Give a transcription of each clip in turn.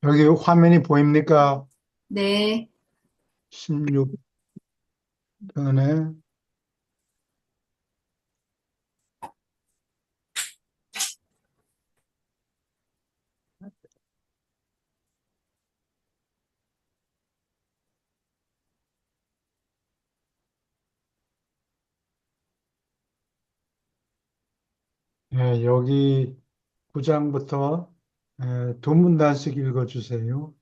여기 화면이 보입니까? 네, 16편에. 여기 9장부터 두 문단씩 읽어주세요.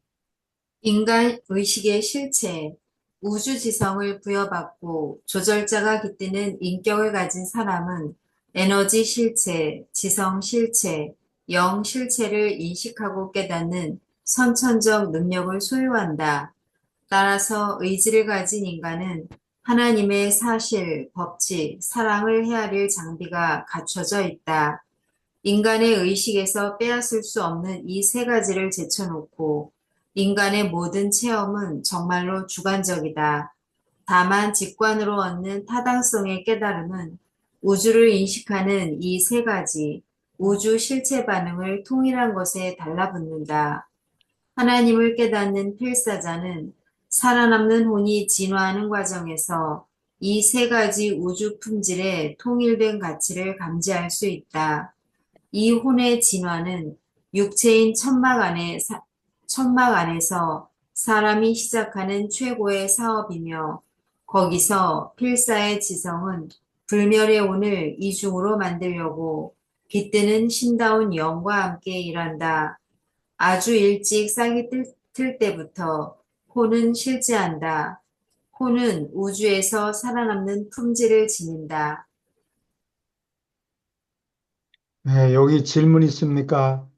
인간 의식의 실체, 우주지성을 부여받고 조절자가 깃드는 인격을 가진 사람은 에너지 실체, 지성 실체, 영 실체를 인식하고 깨닫는 선천적 능력을 소유한다. 따라서 의지를 가진 인간은 하나님의 사실, 법칙, 사랑을 헤아릴 장비가 갖춰져 있다. 인간의 의식에서 빼앗을 수 없는 이 세 가지를 제쳐놓고 인간의 모든 체험은 정말로 주관적이다. 다만 직관으로 얻는 타당성의 깨달음은 우주를 인식하는 이 세 가지 우주 실체 반응을 통일한 것에 달라붙는다. 하나님을 깨닫는 필사자는 살아남는 혼이 진화하는 과정에서 이 세 가지 우주 품질의 통일된 가치를 감지할 수 있다. 이 혼의 진화는 육체인 천막 안에서 사람이 시작하는 최고의 사업이며 거기서 필사의 지성은 불멸의 혼을 이중으로 만들려고 깃드는 신다운 영과 함께 일한다. 아주 일찍 틀 때부터 혼은 실제한다. 혼은 우주에서 살아남는 품질을 지닌다. 여기 질문 있습니까?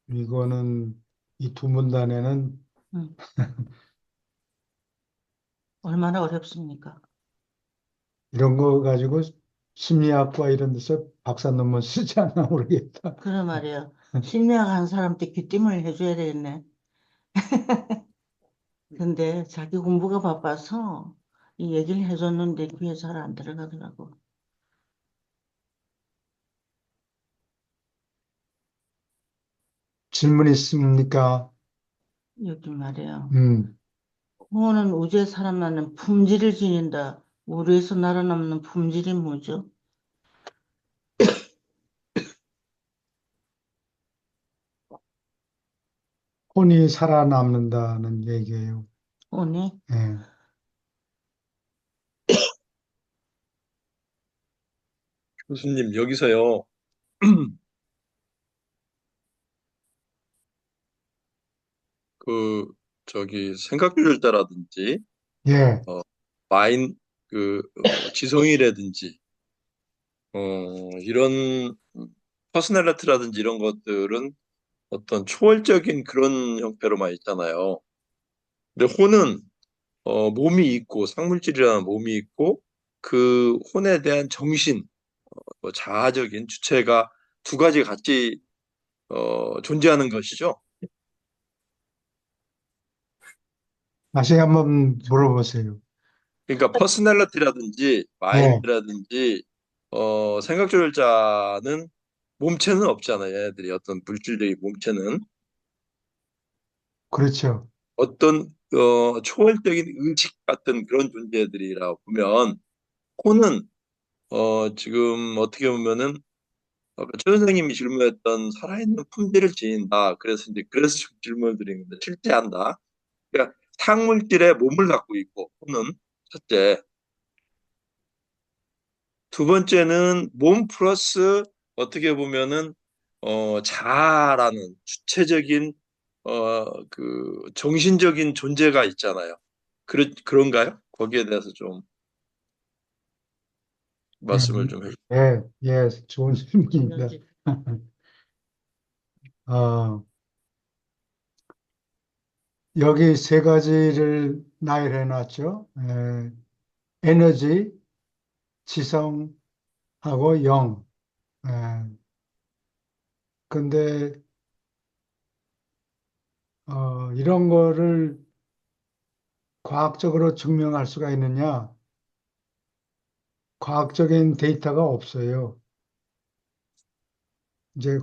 이거는 이 두 문단에는 음, 얼마나 어렵습니까? 이런 거 가지고 심리학과 이런 데서 박사 논문 쓰지 않나 모르겠다. 그래 말이야. 심리학 한 사람한테 귀띔을 해줘야 되겠네. 근데 자기 공부가 바빠서 이 얘기를 해줬는데 귀에 잘 안 들어가더라고. 질문 있습니까? 여기 말이야. 음, 호는 우주에 살아나는 품질을 지닌다. 우주에서 날아남는 품질이 뭐죠? 혼이 살아남는다는 얘기예요. 호니? 예. 교수님, 여기서요, 그, 생각조절자라든지, 예. 어, 마인, 지성이라든지, 이런 퍼스널리티라든지 이런 것들은 어떤 초월적인 그런 형태로만 있잖아요. 근데 혼은, 몸이 있고, 상물질이라는 몸이 있고, 그 혼에 대한 정신, 뭐 자아적인 주체가 두 가지 같이, 존재하는 것이죠. 다시 한번 물어보세요. 그러니까 퍼스널리티라든지 예. 마인드라든지 생각조절자는 몸체는 없잖아요. 얘네들이 어떤 물질적인 몸체는 그렇죠. 어떤 초월적인 의식 같은 그런 존재들이라고 보면 코는 지금 어떻게 보면은 아까 최 선생님이 질문했던 살아있는 품질을 지닌다. 그래서 지금 질문을 드린 건데 실제한다. 그러니까 상물질의 몸을 갖고 있고 코는 첫째. 두 번째는 몸 플러스 어떻게 보면은 자아라는 주체적인 정신적인 존재가 있잖아요. 그런가요? 거기에 대해서 좀 예. 말씀을 좀 해주세요. 예. 예. 좋은 질문입니다. 에너지. 어, 여기 세 가지를 나열해 놨죠. 에너지, 지성하고 영. 예. 근데 이런 거를 과학적으로 증명할 수가 있느냐? 과학적인 데이터가 없어요. 이제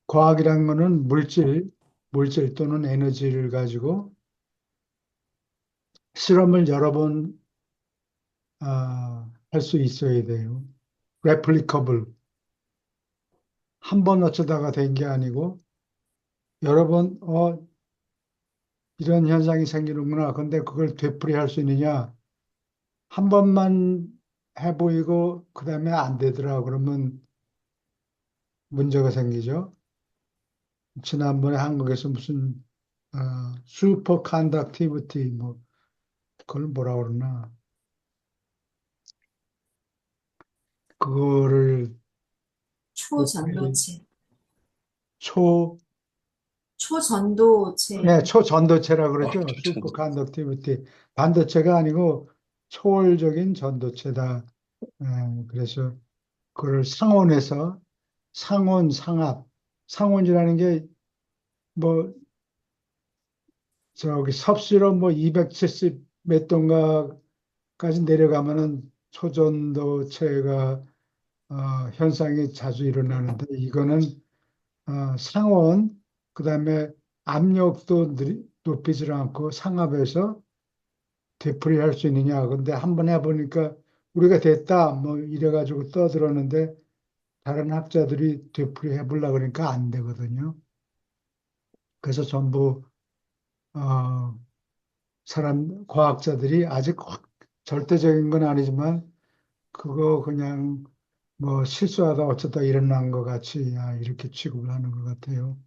과학이라는 거는 물질 또는 에너지를 가지고 실험을 여러 번 할 수 있어야 돼요. replicable. 한 번 어쩌다가 된 게 아니고 여러 번, 이런 현상이 생기는구나. 근데 그걸 되풀이할 수 있느냐? 한 번만 해보이고 그다음에 안 되더라. 그러면 문제가 생기죠. 지난번에 한국에서 무슨 슈퍼 컨덕티비티 뭐 그걸 뭐라 그러나 그거를 되풀이 초전도체. 초 초전도체. 네, 초전도체라 아, 그러죠. 슈퍼 참. 컨덕티비티 반도체가 아니고 초월적인 전도체다. 그래서 그걸 상온에서 상온 상압 상온이라는 게 뭐 저기 섭씨로 뭐 270 몇 동가까지 내려가면은 초전도체가 현상이 자주 일어나는데 이거는 상온 그다음에 압력도 높이질 않고 상압에서 되풀이할 수 있느냐. 근데 한번 해보니까 우리가 됐다 뭐 이래가지고 떠들었는데 다른 학자들이 되풀이 해보려고 그러니까 안 되거든요. 그래서 전부 어, 과학자들이 아직 절대적인 건 아니지만 그거 그냥 뭐 실수하다 어쩌다 일어난 것 같이 이렇게 취급을 하는 것 같아요.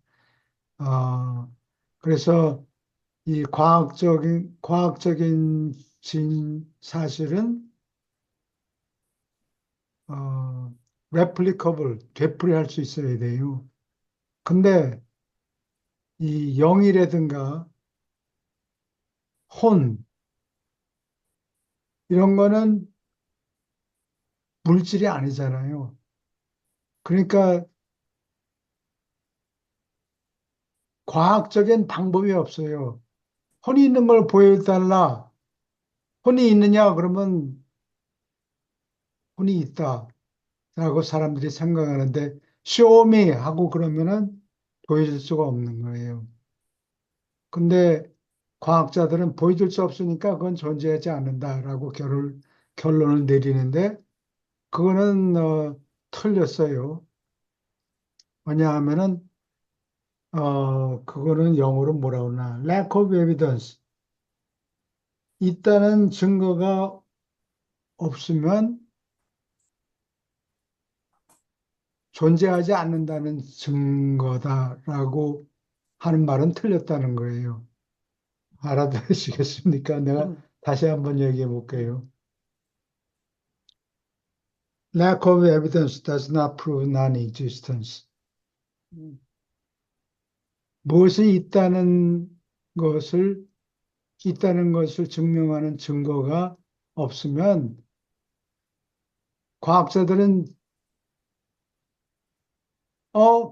어, 그래서 이 과학적인 사실은 어, replicable, 되풀이할 수 있어야 돼요. 근데 이 영이라든가 혼 이런 거는 물질이 아니잖아요. 그러니까 과학적인 방법이 없어요. 혼이 있는 걸 보여달라. 혼이 있느냐? 그러면 혼이 있다라고 사람들이 생각하는데 show me 하고 그러면은 보여줄 수가 없는 거예요. 근데 과학자들은 보여줄 수 없으니까 그건 존재하지 않는다라고 결론을 내리는데 그거는 틀렸어요. 왜냐하면은 그거는 영어로 뭐라 그러나 lack of evidence 있다는 증거가 없으면 존재하지 않는다는 증거다라고 하는 말은 틀렸다는 거예요. 알아들으시겠습니까? 내가 음, 다시 한번 얘기해 음, 볼게요. Lack of evidence does not prove non-existence. 음, 무엇이 것을, 있다는 것을 증명하는 증거가 없으면 과학자들은,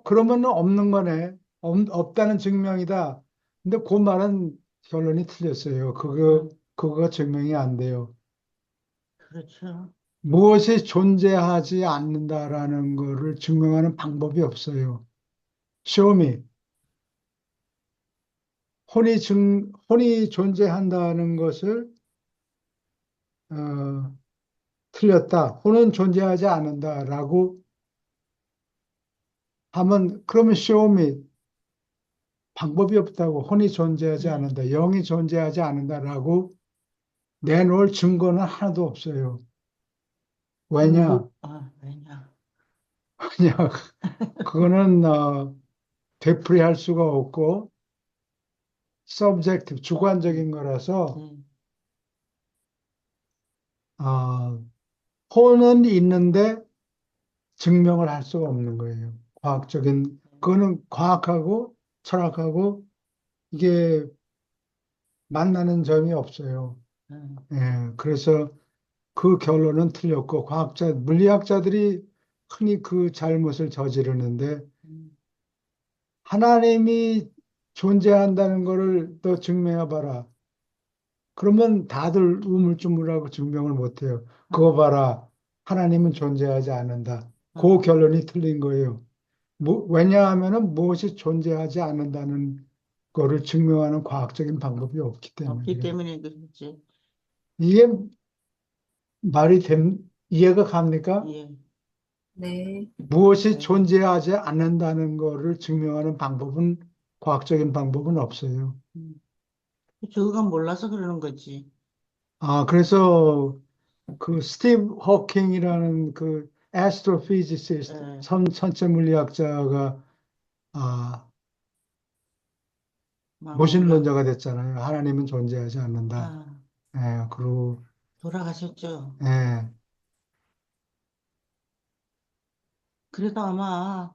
그러면 없는 거네. 없다는 증명이다. 근데 그 말은 결론이 틀렸어요. 음, 그거가 증명이 안 돼요. 그렇죠. 무엇이 존재하지 않는다라는 거를 증명하는 방법이 없어요. Show me. 혼이 존재한다는 것을 어, 틀렸다. 혼은 존재하지 않는다라고 하면 그러면 show me 방법이 없다고 혼이 존재하지 네. 않는다. 영이 존재하지 않는다라고 내놓을 증거는 하나도 없어요. 왜냐? 왜냐. 왜냐? 그거는 되풀이할 수가 없고 subjective 음, 주관적인 거라서 네. 어, 혼은 있는데 증명을 할 수가 없는 거예요. 그거는 과학하고 철학하고 이게 만나는 점이 없어요. 음, 그래서 그 결론은 틀렸고, 물리학자들이 흔히 그 잘못을 저지르는데, 음, 하나님이 존재한다는 거를 또 증명해봐라. 그러면 다들 우물쭈물하고 증명을 못해요. 그거 음, 봐라. 하나님은 존재하지 않는다. 그 어, 결론이 틀린 거예요. 왜냐하면은 무엇이 존재하지 않는다는 거를 증명하는 과학적인 방법이 없기 때문에 없기 그래요. 때문에 그렇지. 이게 이해가 갑니까? 예. 네. 무엇이 네. 존재하지 않는다는 거를 증명하는 방법은, 과학적인 방법은 없어요. 음. 저건 몰라서 그러는 거지. 그래서 그 스티브 호킹이라는 그 애스트로피지시스트, 예. 천체 물리학자가 아, 망원경. 모신론자가 됐잖아요. 하나님은 존재하지 않는다. 아, 그리고 돌아가셨죠. 예, 그래도 아마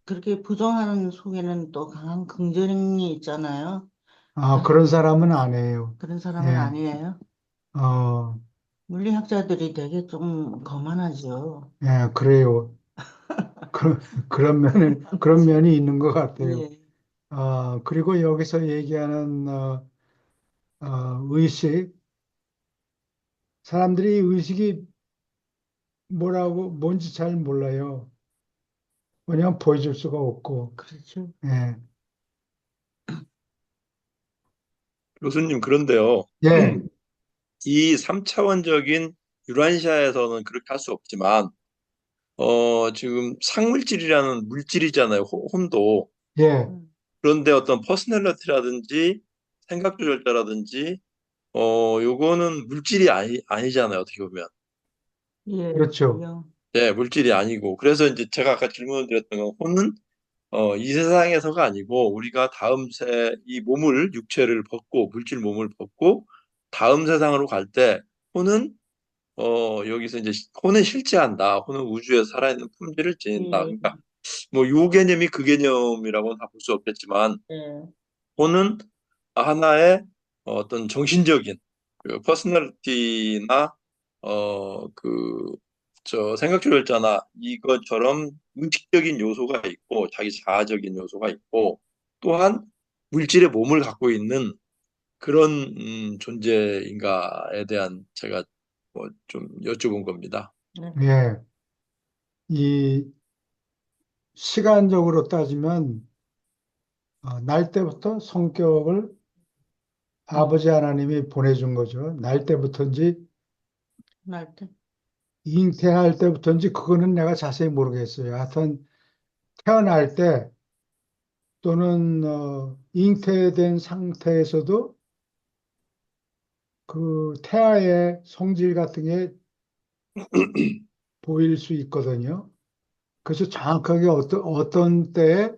그렇게 부정하는 속에는 또 강한 긍정이 있잖아요. 아, 그런 사람은 아니에요. 그런 사람은 예, 아니에요. 어, 물리학자들이 되게 좀 거만하죠. 그래요. 그, 그런 면이 있는 것 같아요. 예. 그리고 여기서 얘기하는 의식, 사람들이 의식이 뭔지 잘 몰라요. 왜냐하면 보여줄 수가 없고, 그렇죠. 예, 교수님, 그런데요. 예, 이 3차원적인 유란시아에서는 그렇게 할 수 없지만, 지금 상물질이라는 물질이잖아요. 혼도. 예, 음. 그런데 어떤 퍼스널리티라든지 생각 조절자라든지, 요거는 물질이 아니잖아요. 어떻게 보면. 예, 그렇죠. 네, 물질이 아니고. 그래서 이제 제가 아까 질문을 드렸던 건 혼은 이 세상에서가 아니고 우리가 다음 이 몸을, 육체를 벗고, 물질 몸을 벗고 다음 세상으로 갈 때 혼은 여기서 이제 혼은 실제한다. 혼은 우주에 살아있는 품질을 지닌다. 예, 그러니까 뭐 요 개념이 그 개념이라고는 다 볼 수 없겠지만 예. 혼은 하나의 어떤 정신적인 그 퍼스널리티나 그 저 생각조절자나 이것처럼 의식적인 요소가 있고 자기 자아적인 요소가 있고 또한 물질의 몸을 갖고 있는 그런 존재인가에 대한 제가 뭐 좀 여쭤본 겁니다. 예. 예, 이 시간적으로 따지면 날 때부터 성격을 음. 아버지 하나님이 보내준 거죠. 날 때부터인지 날 때. 잉태할 때부터인지 그거는 내가 자세히 모르겠어요. 하여튼 태어날 때 또는 잉태된 상태에서도 그 태아의 성질 같은 게 보일 수 있거든요. 그래서 정확하게 어떤 때에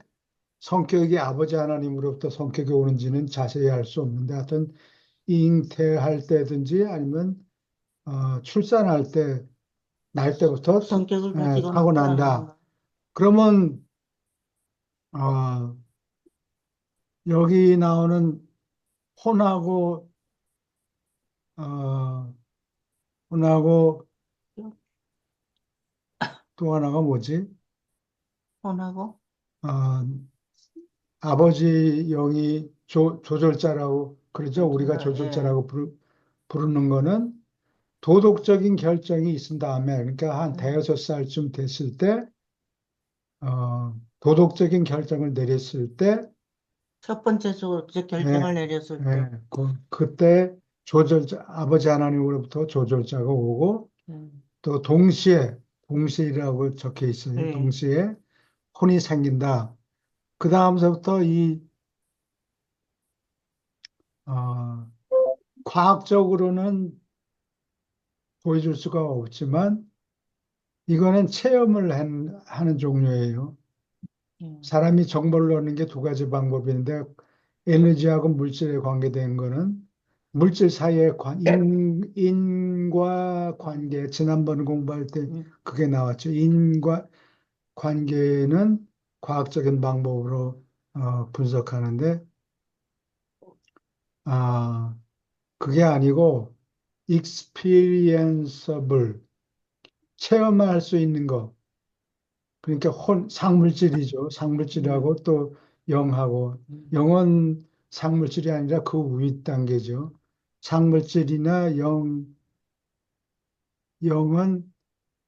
성격이 아버지 하나님으로부터 성격이 오는지는 자세히 알 수 없는데 하여튼 잉태할 때든지 아니면 출산할 때, 날 때부터 성격을 가지고 타고난다. 나타나는가? 그러면 어, 여기 나오는 혼하고 어, 혼하고 또 하나가 뭐지? 혼하고 어, 아버지 영이 조절자라고 그러죠. 우리가 조절자. 예. 조절자라고 부르는 거는 도덕적인 결정이 있은 다음에, 그러니까 한 음. 대여섯 살쯤 됐을 때 도덕적인 결정을 내렸을 때 첫 번째 예, 결정을 내렸을 때. 그때 아버지 하나님으로부터 조절자가 오고, 음. 또 동시라고 적혀 있어요. 예. 동시에 혼이 생긴다. 그 다음서부터 어, 과학적으로는 보여줄 수가 없지만, 이거는 체험을 하는 종류예요. 예. 사람이 정보를 얻는 게 두 가지 방법인데, 에너지하고 물질에 관계된 거는 물질 사이의 인과 관계, 지난번 공부할 때 음. 그게 나왔죠. 인과 관계는 과학적인 방법으로 분석하는데, 아, 그게 아니고, experienceable, 체험할 수 있는 거. 그러니까 상물질이죠. 음. 상물질하고 또 영하고, 음. 영은 상물질이 아니라 그 윗 단계죠. 상물질이나 영은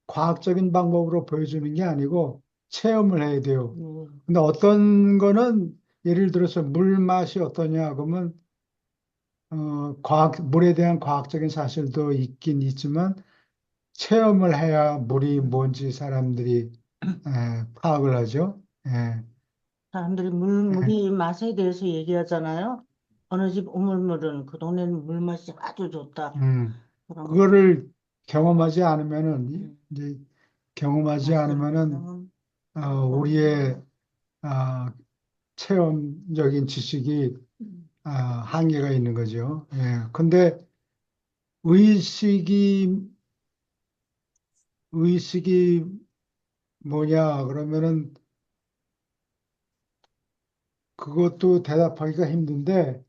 과학적인 방법으로 보여주는 게 아니고 체험을 해야 돼요. 예. 근데 어떤 거는 예를 들어서 물 맛이 어떠냐 그러면 물에 대한 과학적인 사실도 있긴 있지만 체험을 해야 물이 뭔지 사람들이 파악을 하죠. 예, 사람들이 예. 물이 맛에 대해서 얘기하잖아요. 어느 집 우물물은 그 동네는 물 맛이 아주 좋다. 음. 그런 거. 그거를 경험하지 않으면은 음, 이제 경험하지 맛을 않으면은 보면 우리의 아, 체험적인 지식이 한계가 있는 거죠. 예. 근데 의식이 의식이 뭐냐 그러면은 그것도 대답하기가 힘든데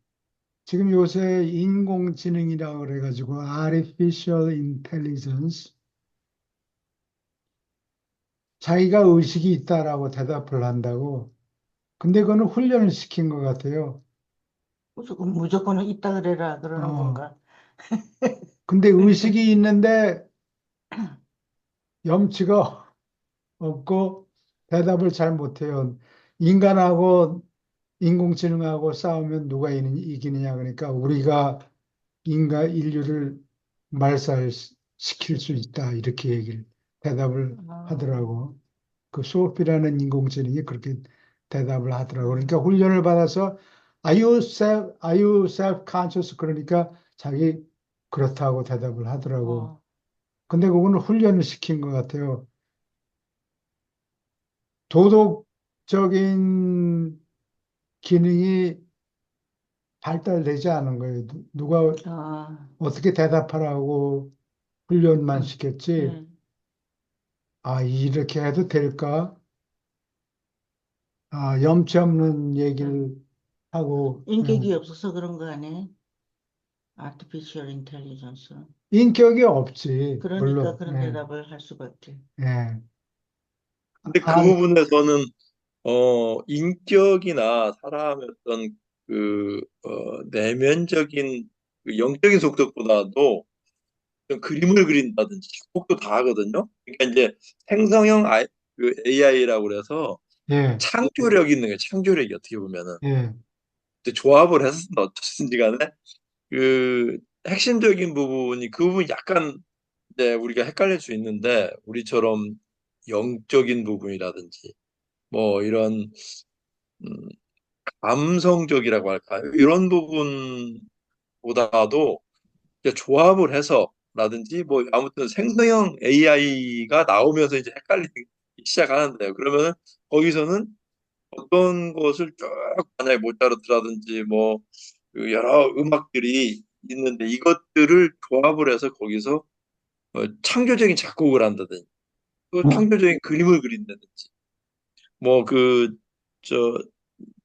지금 요새 인공지능이라고 그래가지고 artificial intelligence 자기가 의식이 있다라고 대답을 한다고. 근데 그거는 훈련을 시킨 것 같아요. 무조건 있다 그래라 그러는 어, 건가? 근데 의식이 있는데 염치가 없고 대답을 잘 못해요. 인간하고 인공지능하고 싸우면 누가 이기느냐 그러니까 우리가 인류를 말살시킬 수 있다 이렇게 대답을 아, 하더라고. 그 소피라는 인공지능이 그렇게 대답을 하더라고. 그러니까 훈련을 받아서 are you self-conscious? 그러니까 자기 그렇다고 대답을 하더라고. 어, 근데 그거는 훈련을 시킨 것 같아요. 도덕적인 기능이 발달되지 않은 거예요. 누가 아, 어떻게 대답하라고 훈련만 음, 시켰지. 네. 아, 이렇게 해도 될까? 아, 염치 없는 음. 얘기를 하고, 인격이 없어서 그런 거 아니에요? Artificial Intelligence. 인격이 없지, 그러니까 물론. 그런 예, 대답을 할 수밖에. 예. 근데 그 아, 부분에서는 인격이나 사람의 어떤 내면적인 그 영적인 속도보다도 좀 그림을 그린다든지 작곡도 다 하거든요. 그러니까 이제 생성형 AI라고 그래서 예, 창조력 있는 거예요. 창조력이 어떻게 보면은. 예. 근데 조합을 해서 어떻든지 간에 그 핵심적인 부분이 그 부분이 약간 이제 우리가 헷갈릴 수 있는데 우리처럼 영적인 부분이라든지 뭐 이런 음, 감성적이라고 할까요? 이런 부분보다도 이제 조합을 해서라든지 뭐 아무튼 생성형 AI가 나오면서 이제 헷갈리기 시작하는데요. 그러면은 거기서는 어떤 것을 쭉 만약에 모차르트라든지 뭐그 여러 음악들이 있는데 이것들을 조합을 해서 거기서 창조적인 작곡을 한다든지 또 창조적인 그림을 그린다든지 뭐 저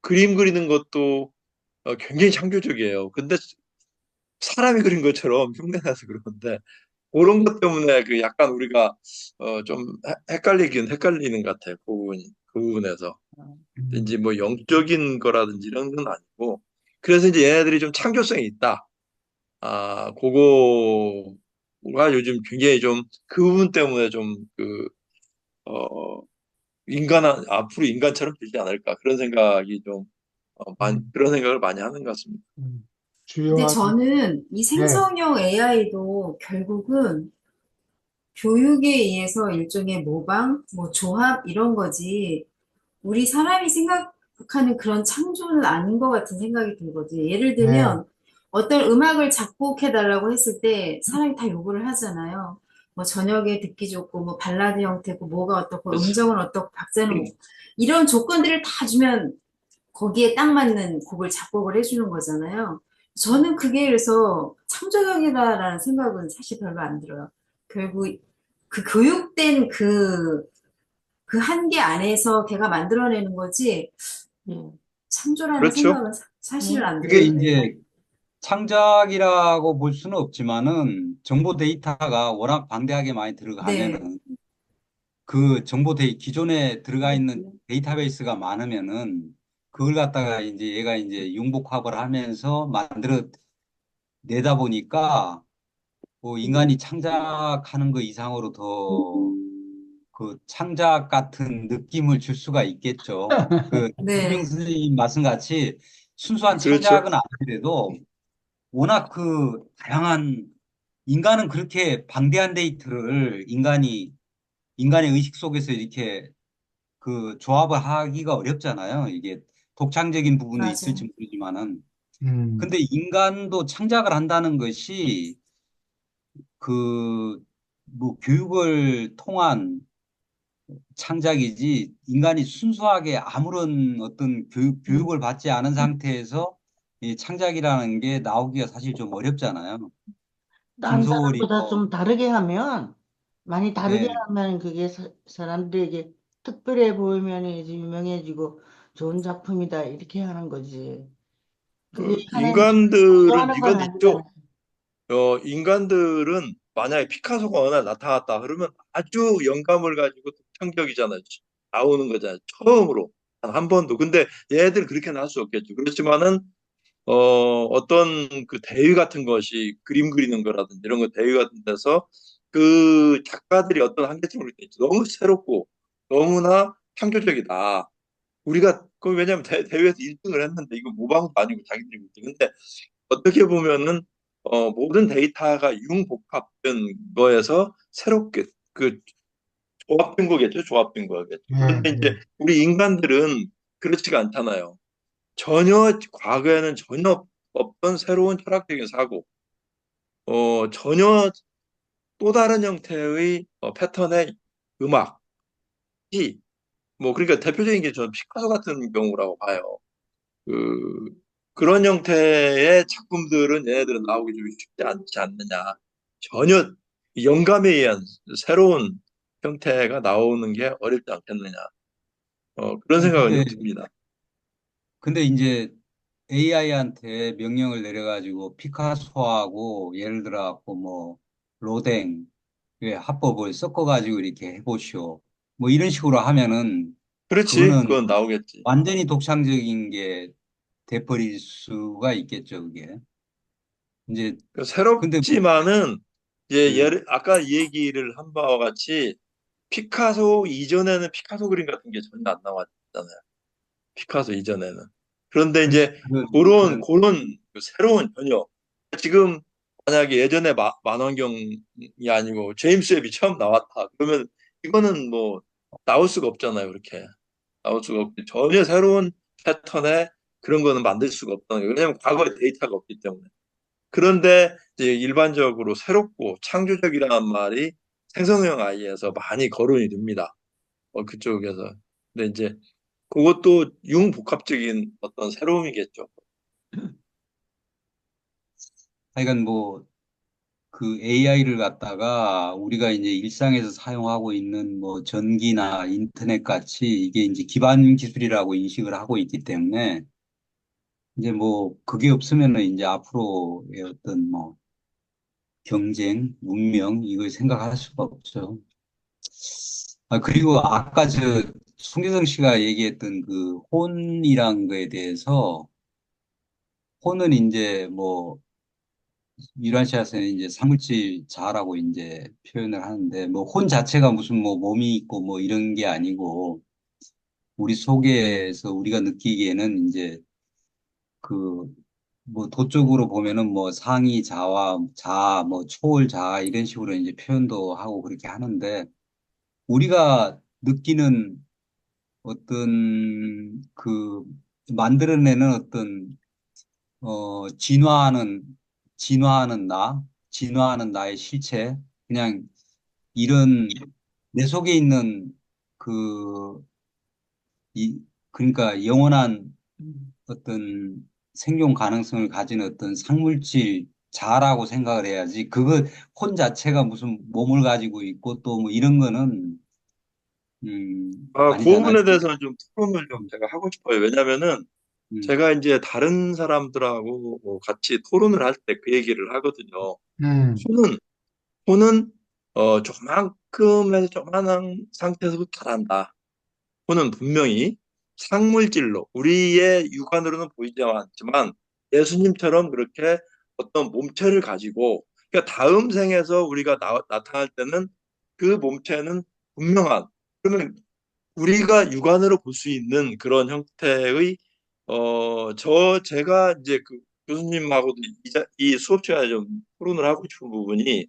그림 그리는 것도 굉장히 창조적이에요. 근데 사람이 그린 것처럼 흉내나서 그러는데 그런 것 때문에 그 약간 우리가 좀 헷갈리긴 헷갈리는 것 같아요. 그 부분에서. 이제 뭐 영적인 거라든지 이런 건 아니고 그래서 이제 얘네들이 좀 창조성이 있다. 아, 그거가 요즘 굉장히 좀 그 부분 때문에 어, 앞으로 인간처럼 되지 않을까 그런 생각이 음, 그런 생각을 많이 하는 것 같습니다. 음. 근데 주요한, 저는 이 예, 생성형 AI도 결국은 교육에 의해서 일종의 모방, 뭐 조합 이런 거지. 우리 사람이 생각하는 그런 창조는 아닌 것 같은 생각이 들거든요. 예를 예, 들면 어떤 음악을 작곡해달라고 했을 때 사람이 다 요구를 하잖아요. 뭐 저녁에 듣기 좋고 뭐 발라드 형태고 뭐가 어떻고 그렇죠. 음정은 어떻고 박자는 뭐 이런 조건들을 다 주면 거기에 딱 맞는 곡을 작곡을 해주는 거잖아요. 저는 그게 그래서 창조적이다라는 생각은 사실 별로 안 들어요. 결국 그 교육된 그 한계 안에서 걔가 만들어내는 거지 예. 창조라는 그렇죠. 생각은 사실은 예. 안 그게 들어요. 네. 이제 창작이라고 볼 수는 없지만은 정보 데이터가 워낙 방대하게 많이 네. 들어가면은 그 기존에 들어가 있는 데이터베이스가 많으면은 그걸 갖다가 이제 얘가 이제 융복합을 하면서 만들어 내다 보니까 뭐 인간이 창작하는 것 이상으로 더 그 창작 같은 느낌을 줄 수가 있겠죠. 그 네, 김명 선생님 말씀 같이 순수한 그렇죠. 창작은 아니더라도 워낙 그 다양한 인간은 그렇게 방대한 데이터를 인간의 의식 속에서 이렇게 그 조합을 하기가 어렵잖아요. 이게 독창적인 부분도 있을지 맞아요. 모르지만은. 음, 근데 인간도 창작을 한다는 것이 그 뭐 교육을 통한 창작이지 인간이 순수하게 아무런 어떤 교육을 받지 않은 상태에서 이 창작이라는 게 나오기가 사실 좀 어렵잖아요. 딴 김소월이 사람보다 뭐, 좀 다르게 하면, 많이 다르게 예, 하면 그게 사람들에게 특별해 보이면 이제 유명해지고 좋은 작품이다 이렇게 하는 거지. 그게 하나의 인간들은 좋아하는 건 이건 아니잖아. 있죠. 인간들은 만약에 피카소가 어느 날 나타났다 그러면 아주 영감을 가지고 독창적이잖아요. 나오는 거잖아요. 처음으로 단 한 번도. 근데 얘들 그렇게 나올 수 없겠죠. 그렇지만은 어떤 그 대회 같은 것이 그림 그리는 거라든지 이런 거 대회 같은 데서 그 작가들이 어떤 한계점을 느끼지 너무 새롭고 너무나 창조적이다. 우리가 그 왜냐면 대회에서 1등을 했는데 이거 모방도 아니고 자기들이 1등. 근데 어떻게 보면은 모든 데이터가 융복합된 거에서 새롭게 그 조합된 거겠죠. 조합된 거겠죠. 예, 그런데 이제 예. 우리 인간들은 그렇지가 않잖아요. 전혀 과거에는 전혀 없던 새로운 철학적인 사고, 전혀 또 다른 형태의 패턴의 음악이 뭐 그러니까 대표적인 게 저는 피카소 같은 경우라고 봐요. 그 그런 형태의 작품들은 얘네들은 나오기 좀 쉽지 않지 않느냐. 전혀 영감에 의한 새로운 형태가 나오는 게 어렵지 않겠느냐. 그런 아니, 생각은 좀 듭니다. 근데 이제 AI한테 명령을 내려가지고 피카소하고 예를 들어 갖고 뭐 로댕 의 화법을 섞어가지고 이렇게 해보시오. 뭐 이런 식으로 하면은 그렇지, 그거는 그건 나오겠지. 완전히 독창적인 게 돼버릴 수가 있겠죠, 그게. 이제 근데 뭐, 새롭지만은 이제 음, 아까 얘기를 한 바와 같이 피카소 이전에는 피카소 그림 같은 게 전혀 안 나왔잖아요. 피카소 이전에는. 그런데 글쎄, 이제 그런 그 새로운 전혀 지금 만약에 예전에 만원경이 아니고 제임스 웹이 처음 나왔다. 그러면 이거는 뭐 나올 수가 없잖아요. 그렇게 나올 수가 없고 전혀 새로운 패턴의 그런 거는 만들 수가 없다는 거예요. 왜냐하면 과거에 데이터가 없기 때문에. 그런데 이제 일반적으로 새롭고 창조적이라는 말이 생성형 AI에서 많이 거론이 됩니다. 그쪽에서. 근데 이제 그것도 융복합적인 어떤 새로움이겠죠. 하여간 뭐 그 AI를 갖다가 우리가 이제 일상에서 사용하고 있는 뭐 전기나 인터넷 같이 이게 이제 기반 기술이라고 인식을 하고 있기 때문에 이제 뭐 그게 없으면은 이제 앞으로의 어떤 뭐 경쟁, 문명 이걸 생각할 수가 없죠. 아, 그리고 아까 저 송교성 씨가 얘기했던 그 혼이란 거에 대해서 혼은 이제 뭐 유라시아에서는 이제 사물질 자라고 이제 표현을 하는데 뭐 혼 자체가 무슨 뭐 몸이 있고 뭐 이런 게 아니고 우리 속에서 우리가 느끼기에는 이제 그 뭐 도적으로 보면은 뭐 상위 자와 자, 뭐 초월 자 이런 식으로 이제 표현도 하고 그렇게 하는데 우리가 느끼는 어떤 그 만들어내는 어떤 진화하는 나, 진화하는 나의 실체, 그냥 이런 내 속에 있는 그, 그러니까 영원한 어떤 생존 가능성을 가진 어떤 상물질 자라고 생각을 해야지. 그거 혼 자체가 무슨 몸을 가지고 있고 또 뭐 이런 거는, 그 아니잖아요. 부분에 대해서는 좀 토론을 좀 제가 하고 싶어요. 왜냐면은 음, 제가 이제 다른 사람들하고 뭐 같이 토론을 할 때 그 얘기를 하거든요. 음, 혼은, 혼은, 조만큼에서 조만한 상태에서 자란다. 혼은 분명히 상물질로, 우리의 육안으로는 보이지 않지만 예수님처럼 그렇게 어떤 몸체를 가지고 그러니까 다음 생에서 우리가 나타날 때는 그 몸체는 분명한, 그러면 우리가 육안으로 볼 수 있는 그런 형태의 제가 이제 그 교수님하고도 이 수업 시간에 좀 토론을 하고 싶은 부분이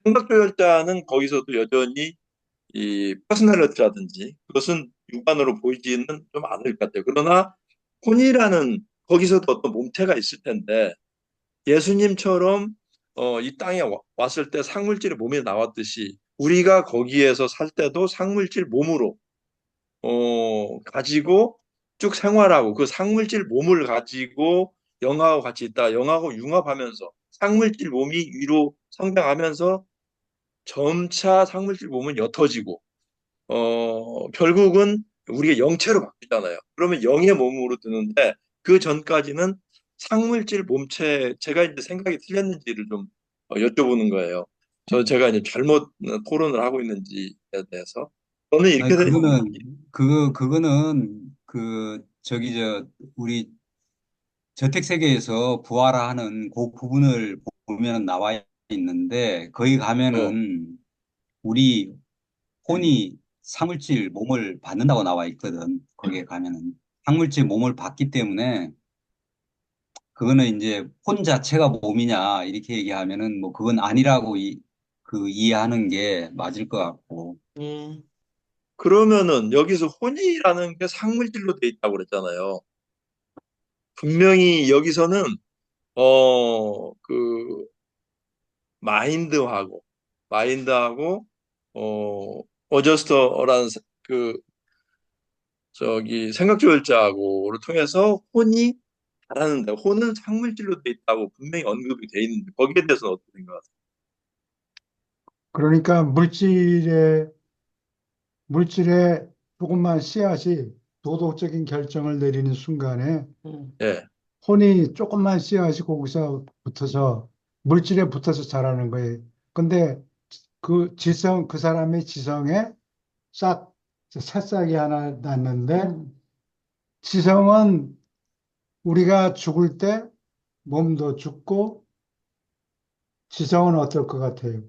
생각조열자는 거기서도 여전히 이 퍼스널리티라든지 그것은 육안으로 보이지는 좀 않을 것 같아요. 그러나 혼이라는 거기서도 어떤 몸체가 있을 텐데 예수님처럼 이 땅에 왔을 때 상물질이 몸에 나왔듯이 우리가 거기에서 살 때도 상물질 몸으로 가지고 쭉 생활하고 그 상물질 몸을 가지고 영하고 같이 있다. 영하고 융합하면서 상물질 몸이 위로 성장하면서 점차 상물질 몸은 옅어지고 결국은 우리가 영체로 바뀌잖아요. 그러면 영의 몸으로 드는데 그 전까지는 상물질 몸체 제가 이제 생각이 틀렸는지를 좀 여쭤보는 거예요. 제가 이제 잘못 토론을 하고 있는지에 대해서 저는 아니, 이렇게 그거는, 우리 저택세계에서 부활하는 그 부분을 보면 나와 있는데, 거기 어, 가면은 우리 혼이 사물질 몸을 받는다고 나와 있거든. 거기에 가면은. 사물질 몸을 받기 때문에, 그거는 이제 혼 자체가 몸이냐, 이렇게 얘기하면은 뭐 그건 아니라고 이해하는 게 맞을 것 같고. 예. 그러면은 여기서 혼이라는 게 상물질로 돼 있다고 그랬잖아요. 분명히 여기서는 그 마인드하고 마인드하고 어저스터라는 그 생각조절자하고를 통해서 혼이 잘하는데 혼은 상물질로 돼 있다고 분명히 언급이 돼 있는데 거기에 대해서는 어떻게 생각하세요? 그러니까 물질에 조금만 씨앗이 도덕적인 결정을 내리는 순간에 음. 예. 혼이 조금만 씨앗이 거기서 붙어서 물질에 붙어서 자라는 거예요. 근데 그 사람의 지성에 싹 새싹이 하나 났는데 음. 지성은 우리가 죽을 때 몸도 죽고 지성은 어떨 것 같아요?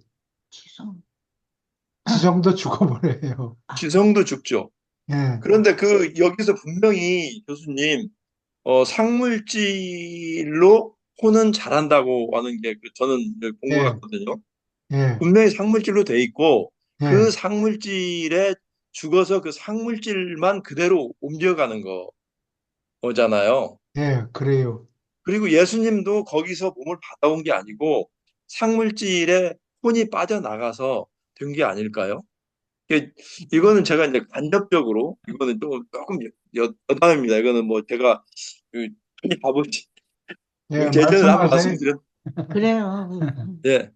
지성. 지성도 죽어버려요. 아, 지성도 죽죠. 예, 그런데 여기서 분명히 교수님 상물질로 혼은 잘한다고 하는 게 저는 본 것 예, 같거든요. 예, 분명히 상물질로 돼 있고 그 예, 상물질에 죽어서 그 상물질만 그대로 옮겨가는 거잖아요. 예, 그래요. 그리고 예수님도 거기서 몸을 받아온 게 아니고 상물질에 혼이 빠져나가서 된 게 아닐까요? 이게- 이거는 제가 이제 간접적으로 이거는 조금 여담입니다. 이거는 뭐 제가 그 흔히 아버지 예, 예전에 한번 말씀하세요. 말씀드렸 그래요. 예.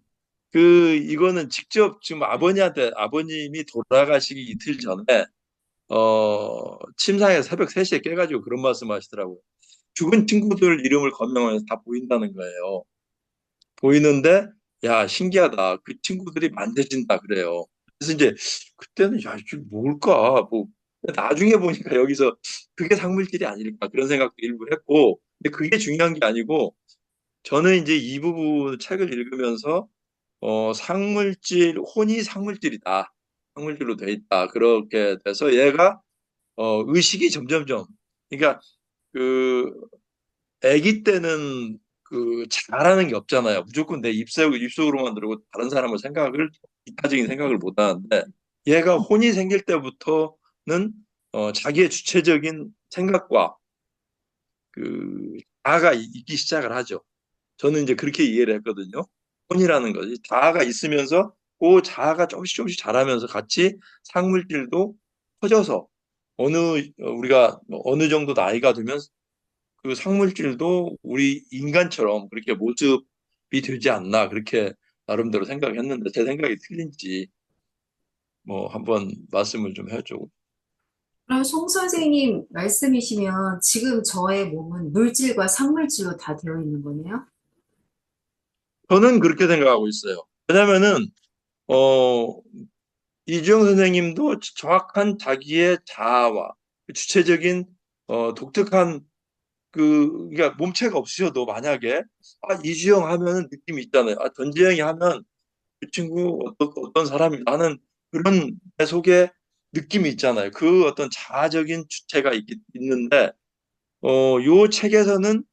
이거는 직접 지금 아버님이 돌아가시기 이틀 전에 침상에 새벽 3시에 깨가지고 그런 말씀 하시더라고요. 죽은 친구들 이름을 거명하면서 다 보인다는 거예요. 보이는데 야 신기하다. 그 친구들이 만져진다 그래요. 그래서 이제 그때는 야 이게 뭘까 뭐 나중에 보니까 여기서 그게 상물질이 아닐까 그런 생각도 일부 했고 근데 그게 중요한 게 아니고 저는 이제 이 부분 책을 읽으면서 혼이 상물질이다. 상물질로 돼 있다. 그렇게 돼서 얘가 의식이 점점점 그러니까 그 아기 때는 잘하는 게 없잖아요. 무조건 내 입속으로만 들고 다른 사람을 이타적인 생각을 못 하는데 얘가 혼이 생길 때부터는 자기의 주체적인 생각과 자아가 있기 시작을 하죠. 저는 이제 그렇게 이해를 했거든요. 혼이라는 것이 자아가 있으면서 그 자아가 조금씩 조금씩 자라면서 같이 상물질도 커져서 우리가 어느 정도 나이가 되면 그 상물질도 우리 인간처럼 그렇게 모습이 되지 않나 그렇게 나름대로 생각했는데 제 생각이 틀린지 뭐 한번 말씀을 좀 해줘. 그럼 송 선생님 말씀이시면 지금 저의 몸은 물질과 상물질로 다 되어 있는 거네요? 저는 그렇게 생각하고 있어요. 왜냐면은 어 이주영 선생님도 정확한 자기의 자아와 그 주체적인 독특한 그러니까 몸체가 없으셔도 만약에 이주영 하면은 느낌이 있잖아요. 전재영이 하면 그 친구 어떤 사람이 나는 그런 내 속에 느낌이 있잖아요. 그 어떤 자아적인 주체가 있는데 요 책에서는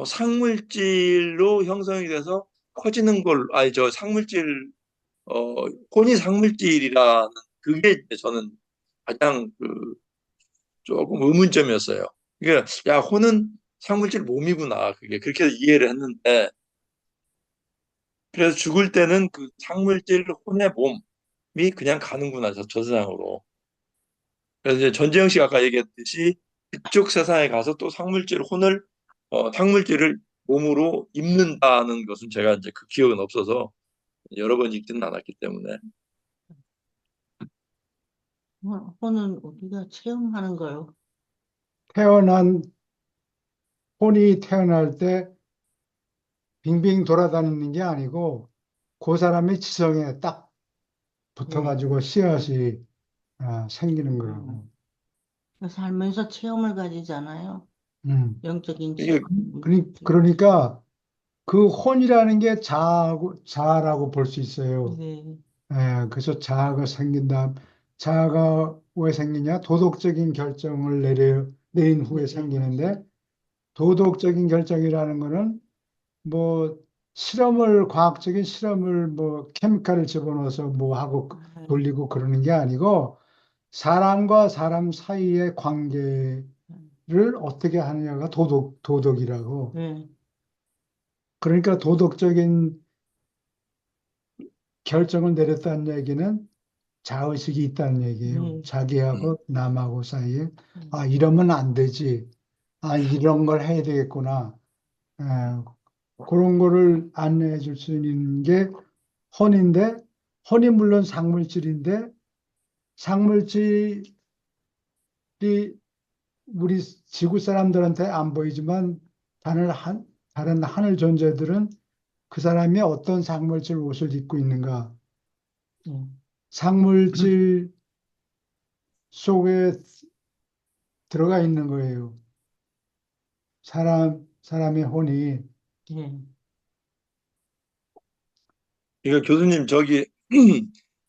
상물질로 형성이 돼서 커지는 걸 아니 저 상물질 혼이 상물질이라는 그게 이제 저는 가장 조금 의문점이었어요. 그러니까 야 혼은 상물질 몸이구나 그게 그렇게 이해를 했는데 그래서 죽을 때는 그 상물질 혼의 몸이 그냥 가는구나 저 세상으로. 그래서 이제 전재영 씨가 아까 얘기했듯이 그쪽 세상에 가서 또 상물질 혼을 상물질을 몸으로 입는다는 것은 제가 이제 그 기억은 없어서 여러 번 읽지는 않았기 때문에 혼은 우리가 체험하는 거요. 태어난, 혼이 태어날 때 빙빙 돌아다니는 게 아니고 그 사람의 지성에 딱 붙어가지고 씨앗이 생기는 거라고. 살면서 체험을 가지잖아요. 음. 영적인 이게 체험. 그러니까 그 혼이라는 게 자아라고 볼 수 있어요. 네. 그래서 자아가 생긴 다음, 자아가 왜 생기냐? 도덕적인 결정을 내린 후에 네, 생기는데, 도덕적인 결정이라는 거는 뭐 과학적인 실험을 뭐 케미칼을 집어넣어서 뭐 하고 맞아요. 돌리고 그러는 게 아니고, 사람과 사람 사이의 관계를 어떻게 하느냐가 도덕이라고. 네. 그러니까 도덕적인 결정을 내렸다는 얘기는 자의식이 있다는 얘기예요. 네. 음, 자기하고 남하고 사이에, 네. 이러면 안 되지. 이런 걸 해야 되겠구나. 에, 그런 거를 안내해 줄 수 있는 게 혼인데, 혼이 물론 상물질인데, 상물질이 우리 지구 사람들한테 안 보이지만, 다른 하늘 존재들은 그 사람이 어떤 상물질 옷을 입고 있는가, 네. 상물질 속에 들어가 있는 거예요. 사람의 혼이. 네. 이거 교수님 저기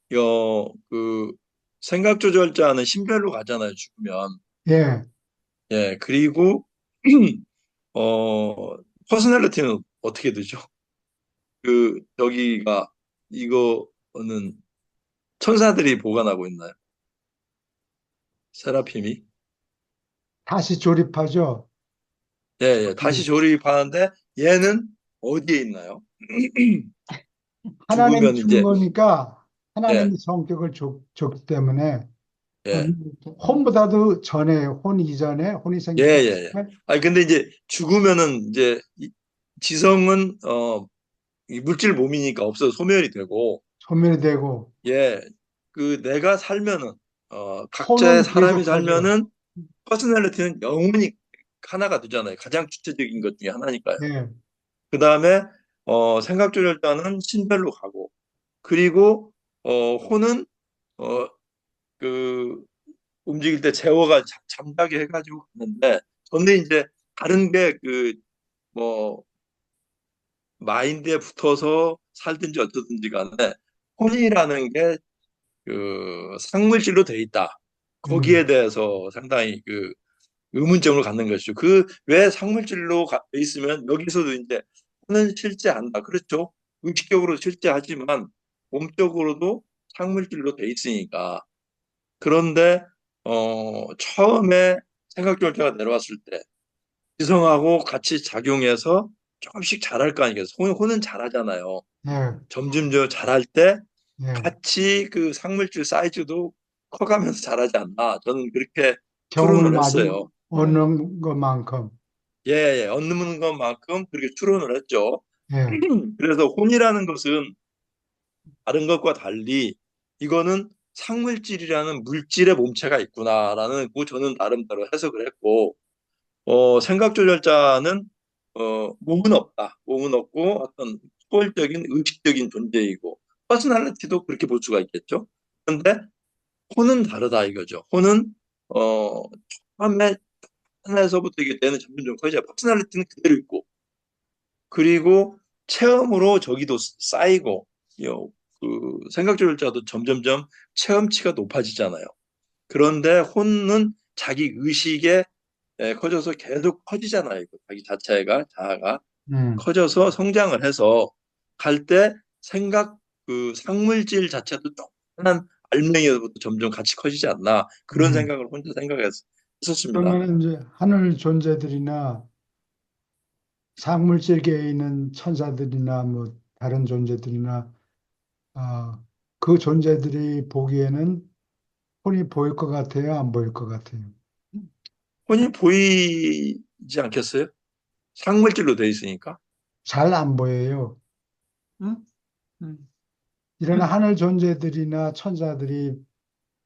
그 생각 조절자는 신별로 가잖아요 죽으면 예, 예 그리고 어 퍼스널리티는 어떻게 되죠? 그 저기가 이거는 천사들이 보관하고 있나요? 세라핌이 다시 조립하죠. 예, 예 다시 조립하는데 얘는 어디에 있나요? 하나님이 죽으면 주는 이제 거니까 예 하나님이 성격을 줬기 때문에 예. 혼보다도 전에, 혼 이전에, 혼이 예, 생기기 예, 예. 전에 아니, 근데 이제 죽으면은 이제 지성은, 이 물질 몸이니까 없어서 소멸이 되고, 소멸이 되고, 예, 그 내가 살면은, 각자의 혼은 사람이 계속하죠. 살면은 퍼스널리티는 영원히 하나가 되잖아요. 가장 주체적인 것 중에 하나니까요. 예, 그 다음에, 생각조절자는 신별로 가고, 그리고, 혼은, 어, 그, 움직일 때 제어가 잠자게 해가지고 가는데, 저는 이제 다른 게 뭐 마인드에 붙어서 살든지 어쩌든지 간에 혼이라는 게 상물질로 돼 있다. 거기에 음, 대해서 상당히 의문점을 갖는 것이죠. 그 왜 상물질로 돼 있으면 여기서도 이제 혼은 실제한다. 그렇죠? 의식적으로 실제하지만 몸적으로도 상물질로 돼 있으니까. 그런데 처음에 생각결자가 내려왔을 때 지성하고 같이 작용해서 조금씩 잘할 거 아니겠어요. 혼은 잘하잖아요. 예, 점점 더 잘할 때 예. 같이 그 상물질 사이즈도 커가면서 잘하지 않나. 저는 그렇게 경험을 추론을 많이 했어요. 얻는 것만큼. 예, 예. 얻는 것만큼 그렇게 추론을 했죠. 예, 그래서 혼이라는 것은 다른 것과 달리 이거는 상물질이라는 물질의 몸체가 있구나라는 저는 나름대로 해석을 했고 생각 조절자는 몸은 없다. 몸은 없고 어떤 초월적인 의식적인 존재이고 퍼스널리티도 그렇게 볼 수가 있겠죠. 그런데 혼은 다르다 이거죠. 혼은 어, 처음에 하나에서부터 이게 되는 점점 커져요. 퍼스널리티는 그대로 있고, 그리고 체험으로 저기도 쌓이고, 그 생각조절자도 점점점 체험치가 높아지잖아요. 그런데 혼은 자기 의식에 커져서 계속 커지잖아요. 자기 자체가, 자아가 음, 커져서 성장을 해서 갈 때 생각, 그 상물질 자체도 조그만 알맹이부터 점점 같이 커지지 않나. 그런 음. 생각을 혼자 생각했었습니다. 그러면 이제 하늘 존재들이나 상물질계에 있는 천사들이나 뭐 다른 존재들이나 아, 그 존재들이 보기에는 혼이 보일 것 같아요, 안 보일 것 같아요. 혼이 보이지 않겠어요? 상물질로 돼 있으니까. 잘 안 보여요. 응? 응. 이런 하늘 존재들이나 천사들이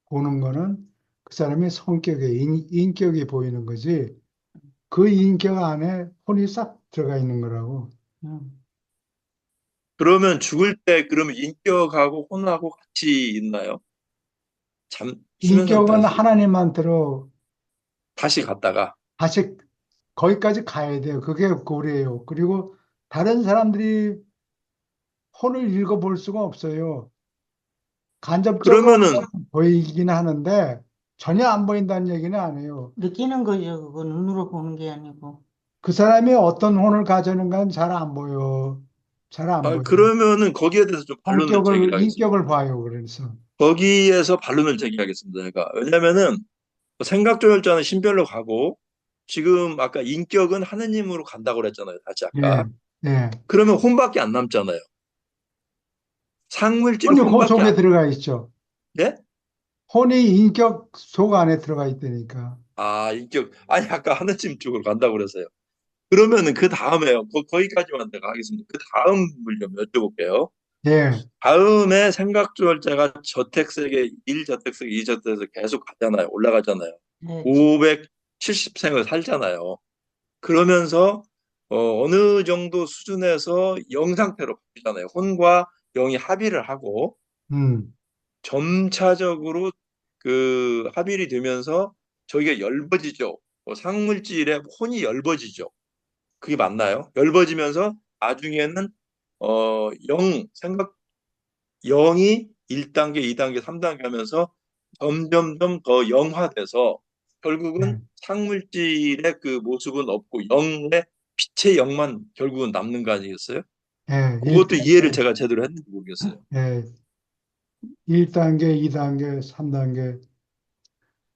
보는 거는 그 사람의 성격에 인격이 보이는 거지. 그 인격 안에 혼이 싹 들어가 있는 거라고. 응. 그러면 죽을 때 그러면 인격하고 혼하고 같이 있나요? 수면 인격은 상태에서 하나님한테로 다시 갔다가. 다시 거기까지 가야 돼요. 그게 고려예요. 그리고 다른 사람들이 혼을 읽어볼 수가 없어요. 간접적으로 그러면은 보이긴 하는데 전혀 안 보인다는 얘기는 아니에요. 느끼는 거죠. 그거 눈으로 보는 게 아니고. 그 사람이 어떤 혼을 가지는가는 잘 안 보여. 잘 안 보여. 그러면은 거기에 대해서 좀 반론을 성격을, 제기를 하겠습니다. 인격을 봐요. 그래서. 거기에서 반론을 제기하겠습니다. 제가. 왜냐면은 생각조절자는 신별로 가고 지금 아까 인격은 하느님으로 간다고 그랬잖아요. 다시 아까. 예, 예. 그러면 혼밖에 안 남잖아요. 상물질 혼이 그 혼밖에 속에 들어가 있죠. 예? 혼이 인격 속 안에 들어가 있다니까. 인격. 아니 아까 하느님 쪽으로 간다고 그래서요. 그러면은 그 다음에요. 거기까지만 내가 하겠습니다. 그 다음을 좀 여쭤볼게요. 예, 다음에 생각조절자가 저택세계 1저택세계 2저택에서 계속 가잖아요. 올라가잖아요. 네. 570생을 살잖아요. 그러면서 어느 정도 수준에서 영 상태로 바뀌잖아요. 혼과 영이 합의를 하고 음, 점차적으로 그 합일이 되면서 저기가 엷어지죠. 상물질의 혼이 엷어지죠. 그게 맞나요? 엷어지면서 나중에는 생각 0이 1단계, 2단계, 3단계 하면서 점점점 더 영화돼서 결국은 예, 상물질의 그 모습은 없고 영의 빛의 영만 결국은 남는 거 아니겠어요? 예, 그것도 이해를 제가 제대로 했는지 모르겠어요. 예, 1단계, 2단계, 3단계.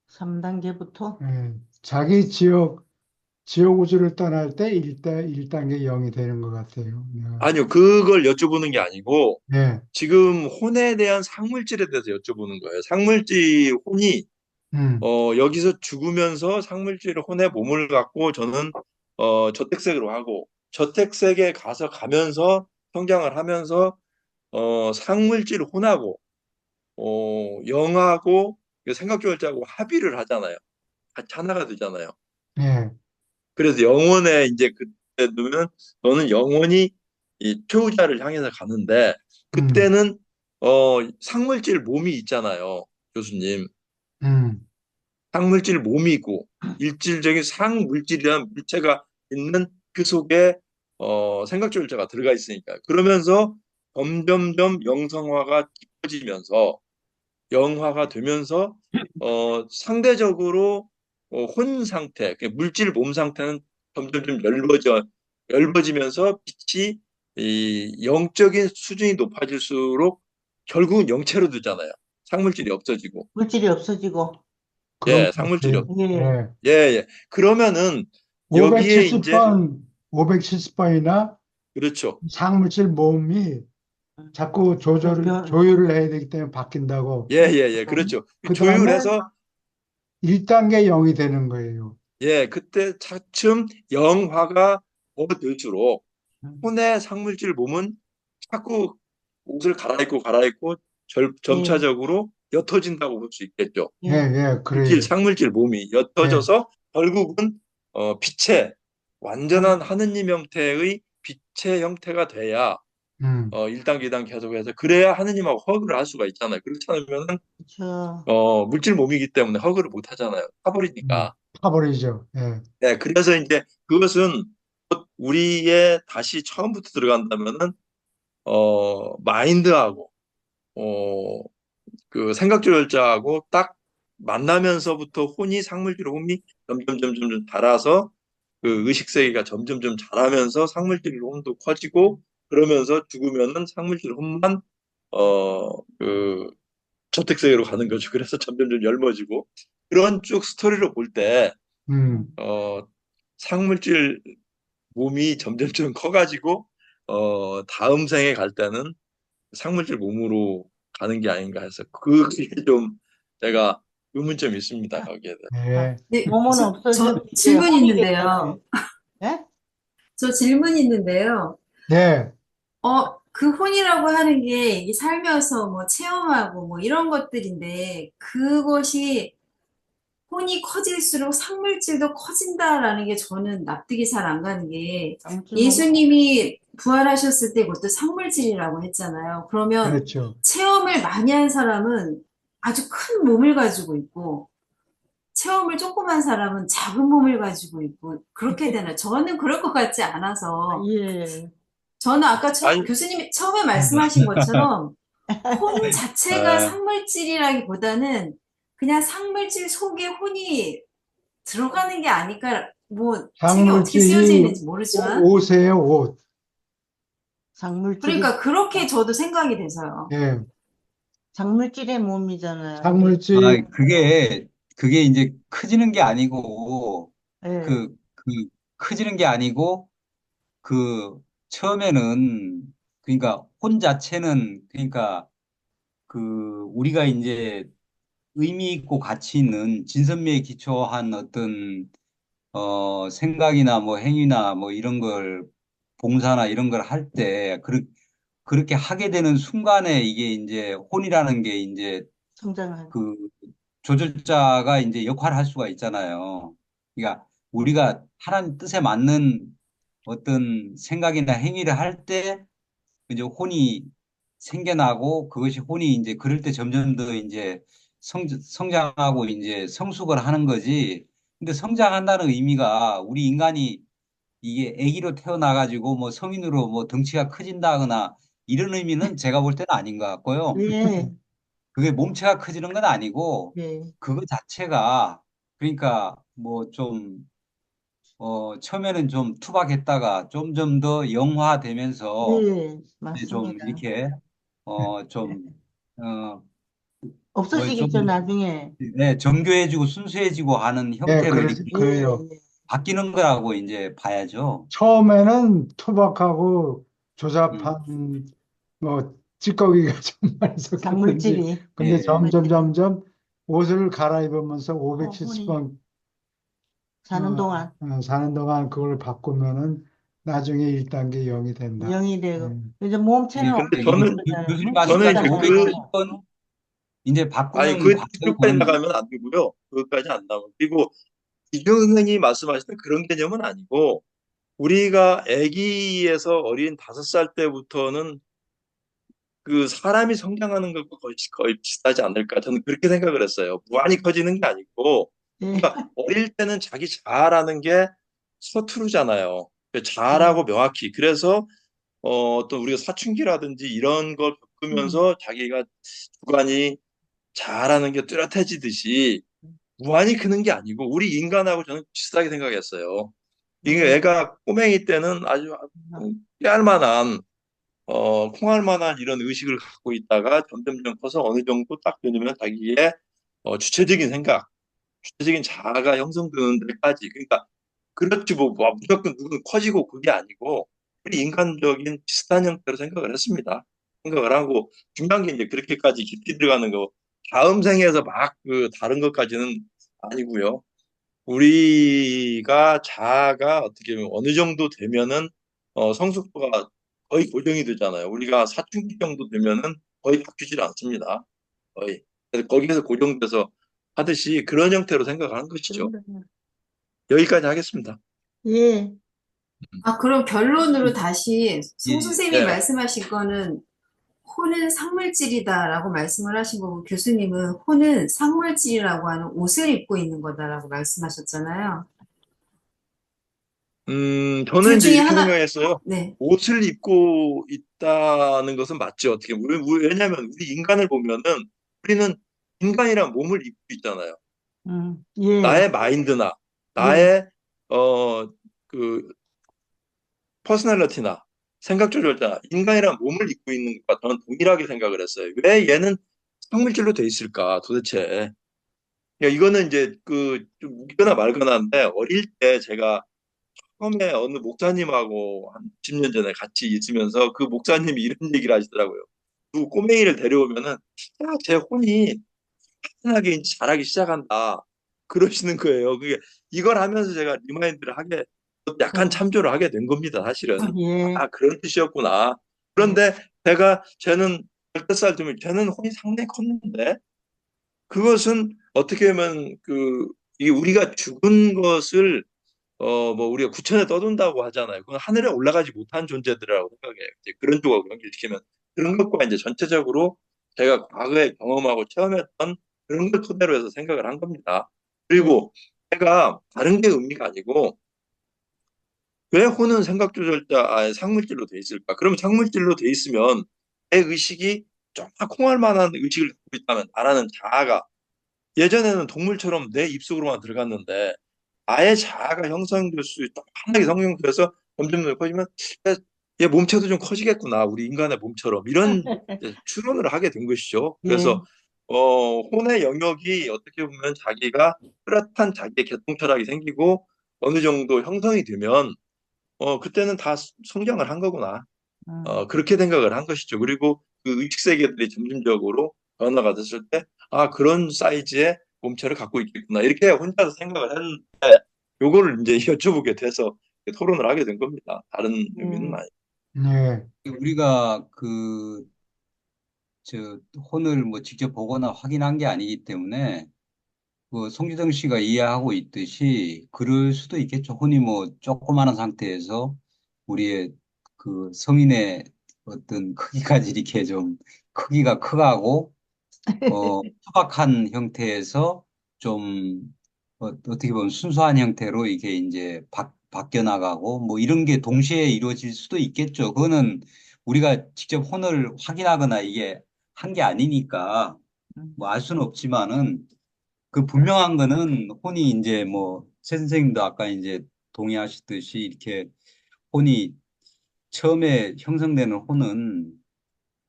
3단계부터 예, 자기 지옥 우주를 떠날 때 1단계 0이 되는 것 같아요. 아니요, 그걸 여쭤보는 게 아니고 예, 지금 혼에 대한 상물질에 대해서 여쭤보는 거예요. 상물질 혼이 음, 여기서 죽으면서 상물질 혼에 몸을 갖고 저는 저택세계로 하고 저택세계에 가면서 성장을 하면서 상물질 혼하고 영하고 생각조절자하고 합의를 하잖아요. 같이 하나가 되잖아요. 예, 그래서 영혼에 이제 그때 두면 너는 영혼이 이 최후자를 향해서 가는데 음, 그때는 상물질 몸이 있잖아요. 교수님. 음, 상물질 몸이 있고 일질적인 상물질이라는 물체가 있는 그 속에 생각조절자가 들어가 있으니까 그러면서 점점점 영성화가 깊어지면서 영화가 되면서 상대적으로 혼 상태, 물질 몸 상태는 점점 좀 엷어지면서 빛이 이 영적인 수준이 높아질수록 결국은 영체로 되잖아요. 상물질이 없어지고. 물질이 없어지고. 그런 예, 것 상물질이 같아요. 예. 예, 예, 예. 그러면은 여기에 이제 570번이나 그렇죠. 상물질 몸이 자꾸 조율을 해야 되기 때문에 바뀐다고. 예, 예, 예. 그렇죠. 그 다음에 조율해서 1단계 0이 되는 거예요. 예, 그때 차츰 영화가 더 될수록 음. 혼의 상물질 몸은 자꾸 옷을 갈아입고 예. 점차적으로 옅어진다고 볼 수 있겠죠. 예, 예. 예, 그래요. 상물질 몸이 예, 옅어져서 결국은 빛의 완전한 음. 하느님 형태의 빛의 형태가 돼야 음, 1단계, 2단계 계속해서 그래야 하느님하고 허그를 할 수가 있잖아요. 그렇지 않으면 그렇죠. 물질 몸이기 때문에 허그를 못 하잖아요. 음, 타버리니까. 파버리죠. 예. 네, 그래서 이제 그것은 우리의 다시 처음부터 들어간다면은 마인드하고 어, 그 생각 조절자하고 딱 만나면서부터 혼이 상물질 혼이 점점 자라서 그 의식 세계가 점점 자라면서 상물질 혼도 커지고 그러면서 죽으면은 상물질 혼만 그 저택 세계로 가는 거죠. 그래서 점점 엷어지고 그런 쭉 스토리로 볼 때 음, 상물질 몸이 점점 커가지고 다음 생에 갈 때는 상물질 몸으로 가는 게 아닌가 해서 그게 좀 제가 의문점이 있습니다. 거기에 대해. 아, 예. 네, 몸은 저 없어지고 이제 질문 혼이 있는데요. 돼가지고. 예? 저 질문 있는데요. 네. 그 혼이라고 하는 게 이게 살면서 뭐 체험하고 뭐 이런 것들인데 그것이 혼이 커질수록 상물질도 커진다라는 게 저는 납득이 잘 안 가는 게 아무튼 몸은 예수님이 부활하셨을 때 그것도 상물질이라고 했잖아요. 그러면 그렇죠. 체험을 많이 한 사람은 아주 큰 몸을 가지고 있고 체험을 조금 한 사람은 작은 몸을 가지고 있고 그렇게 되나? 저는 그럴 것 같지 않아서 예. 저는 아까 아니, 교수님이 처음에 말씀하신 것처럼 혼 자체가 아, 상물질이라기보다는 그냥 상물질 속에 혼이 들어가는 게 아닐까, 뭐, 책이 어떻게 쓰여져 작물질이 있는지 모르지만, 옷이에요, 옷. 작물질이 그러니까 그렇게 저도 생각이 돼서요. 예. 작물질의 몸이잖아요. 이게. 작물질, 그게 이제 커지는 게 아니고, 예. 커지는 게 아니고, 그, 처음에는, 그러니까, 혼 자체는, 그러니까, 우리가 이제 의미 있고 가치 있는 진선미에 기초한 어떤, 생각이나 뭐 행위나 뭐 이런 걸, 봉사나 이런 걸 할 때, 그렇게 하게 되는 순간에 이게 이제 혼이라는 게 이제 성장한. 그 조절자가 이제 역할을 할 수가 있잖아요. 그러니까 우리가 하나님 뜻에 맞는 어떤 생각이나 행위를 할 때 이제 혼이 생겨나고 그것이 혼이 이제 그럴 때 점점 더 이제 성장하고 이제 성숙을 하는 거지. 근데 성장한다는 의미가 우리 인간이 이게 아기로 태어나가지고 뭐 성인으로 뭐 덩치가 커진다거나 이런 의미는 제가 볼 때는 아닌 것 같고요. 예. 그게 몸체가 커지는 건 아니고 예. 그거 자체가 그러니까 뭐 좀 처음에는 좀 투박했다가 점점 더 영화되면서 예. 이제 좀 맞습니다. 이렇게 좀어뭐좀 없어지겠죠, 나중에. 네, 정교해지고 순수해지고 하는 예, 형태로 이렇게 예. 그래요. 예. 바뀌는 거라고 이제 봐야죠. 처음에는 투박하고 음. 조잡한, 뭐, 찌꺼기가 정말 있었겠는지. 작물질이. 근데 예. 점점 옷을 갈아입으면서 혼이 570번 사는 동안 사는 동안 그걸 바꾸면은 나중에 1단계 0이 된다. 0이 예. 되고, 이제 몸체는 그러니까 근데 이게 저는 없어졌잖아요. 교수님 저는 말씀까지 이제 뭉치잖아요. 570번 이제 아니 바꾸는 그 끝까지 과정은 나가면 안 되고요. 그것까지 안 나오고 그리고 이경 선생님이 말씀하시는 그런 개념은 아니고 우리가 아기에서 어린 5살 때부터는 그 사람이 성장하는 것과 거의 비슷하지 않을까 저는 그렇게 생각을 했어요. 무한히 커지는 게 아니고 예. 그러니까 어릴 때는 자기 자아라는 게 서투르잖아요. 그 예. 자아라고 명확히 그래서 어떤 우리가 사춘기라든지 이런 걸 음. 겪으면서 자기가 주관이 자아라는 게 뚜렷해지듯이 무한히 크는 게 아니고 우리 인간하고 저는 비슷하게 생각했어요. 이게 예. 애가 꼬맹이 때는 아주 깨알 만한 콩알 만한 이런 의식을 갖고 있다가 점점 커서 어느 정도 딱 되면 자기의 주체적인 생각, 주체적인 자아가 형성되는 데까지 그러니까 그렇지 뭐 무조건 누구는 커지고 그게 아니고 우리 인간적인 비슷한 형태로 생각을 했습니다. 생각을 하고 중요한 게 이제 그렇게까지 깊이 들어가는 거 다음 생에서 막 그 다른 것까지는 아니고요. 우리가 자아가 어떻게 보면 어느 정도 되면은 성숙도가 거의 고정이 되잖아요. 우리가 사춘기 정도 되면은 거의 바뀌질 않습니다. 거의. 그래서 거기에서 고정돼서 하듯이 그런 형태로 생각하는 것이죠. 그런가. 여기까지 하겠습니다. 예. 그럼 결론으로 다시 송 예, 선생님이 예. 말씀하신 거는 혼은 상물질이다라고 말씀을 하신 거고 교수님은 혼은 상물질이라고 하는 옷을 입고 있는 거다라고 말씀하셨잖아요. 저는 둘 이제 중에 이렇게 하나, 생각했어요. 네, 옷을 입고 있다는 것은 맞죠. 어떻게 보면. 왜냐하면 우리 인간을 보면은 우리는 인간이란 몸을 입고 있잖아요. 예, 나의 마인드나 예. 나의 어 그 퍼스널리티나 생각 조절자 인간이란 몸을 입고 있는 것과 저는 동일하게 생각을 했어요. 왜 얘는 생물질로 돼 있을까 도대체? 그러니까 이거는 이제 그좀 묻거나 말거나인데 어릴 때 제가 처음에 어느 목사님하고 한 10년 전에 같이 있으면서 그 목사님이 이런 얘기를 하시더라고요. 두 꼬맹이를 데려오면은 제 혼이 편하게 이제 자라기 시작한다. 그러시는 거예요. 그게 이걸 하면서 제가 리마인드를 하게 약간 어, 참조를 하게 된 겁니다. 사실은. 예, 아, 그런 뜻이었구나. 예. 그런데 쟤는 10살 되면 쟤는 혼이 상당히 컸는데 그것은 어떻게 보면 이게 우리가 죽은 것을 뭐 우리가 구천에 떠돈다고 하잖아요. 그건 하늘에 올라가지 못한 존재들이라고 생각해요. 이제 그런 쪽하고 연결시키면 그런 것과 이제 전체적으로 제가 과거에 경험하고 체험했던 그런 걸 토대로 해서 생각을 한 겁니다. 예. 그리고 제가 다른 게 의미가 아니고 왜 혼은 생각 조절자 상물질로 돼 있을까? 그러면 상물질로 돼 있으면 내 의식이 정말 콩알 만한 의식을 갖고 있다면 나라는 자아가 예전에는 동물처럼 내 입속으로만 들어갔는데 아예 자아가 형성될 수 있다. 환하게 성형돼서 점점 더 커지면 얘 몸체도 좀 커지겠구나. 우리 인간의 몸처럼 이런 이제 추론을 하게 된 것이죠. 예. 그래서 혼의 영역이 어떻게 보면 자기가 뚜렷한 자기의 개통 철학이 생기고 어느 정도 형성이 되면 그때는 다 성장을 한 거구나. 음, 그렇게 생각을 한 것이죠. 그리고 그 의식 세계들이 점진적으로 변화가 됐을 때, 아, 그런 사이즈의 몸체를 갖고 있겠구나. 이렇게 혼자서 생각을 했는데, 요거를 이제 여쭤보게 돼서 토론을 하게 된 겁니다. 다른 의미는 예. 아니에요. 네, 우리가 저 혼을 뭐 직접 보거나 확인한 게 아니기 때문에 그 송기정 씨가 이해하고 있듯이 그럴 수도 있겠죠. 혼이 뭐 조그마한 상태에서 우리의 그 성인의 어떤 크기까지 이렇게 좀 크기가 크고 투박한 형태에서 좀 어떻게 보면 순수한 형태로 이게 이제 바뀌어 나가고 뭐 이런 게 동시에 이루어질 수도 있겠죠. 그거는 우리가 직접 혼을 확인하거나 이게 한 게 아니니까 음, 뭐 알 수는 없지만은 그 분명한 거는 혼이 이제 뭐 최 선생님도 아까 이제 동의하시듯이 이렇게 혼이 처음에 형성되는 혼은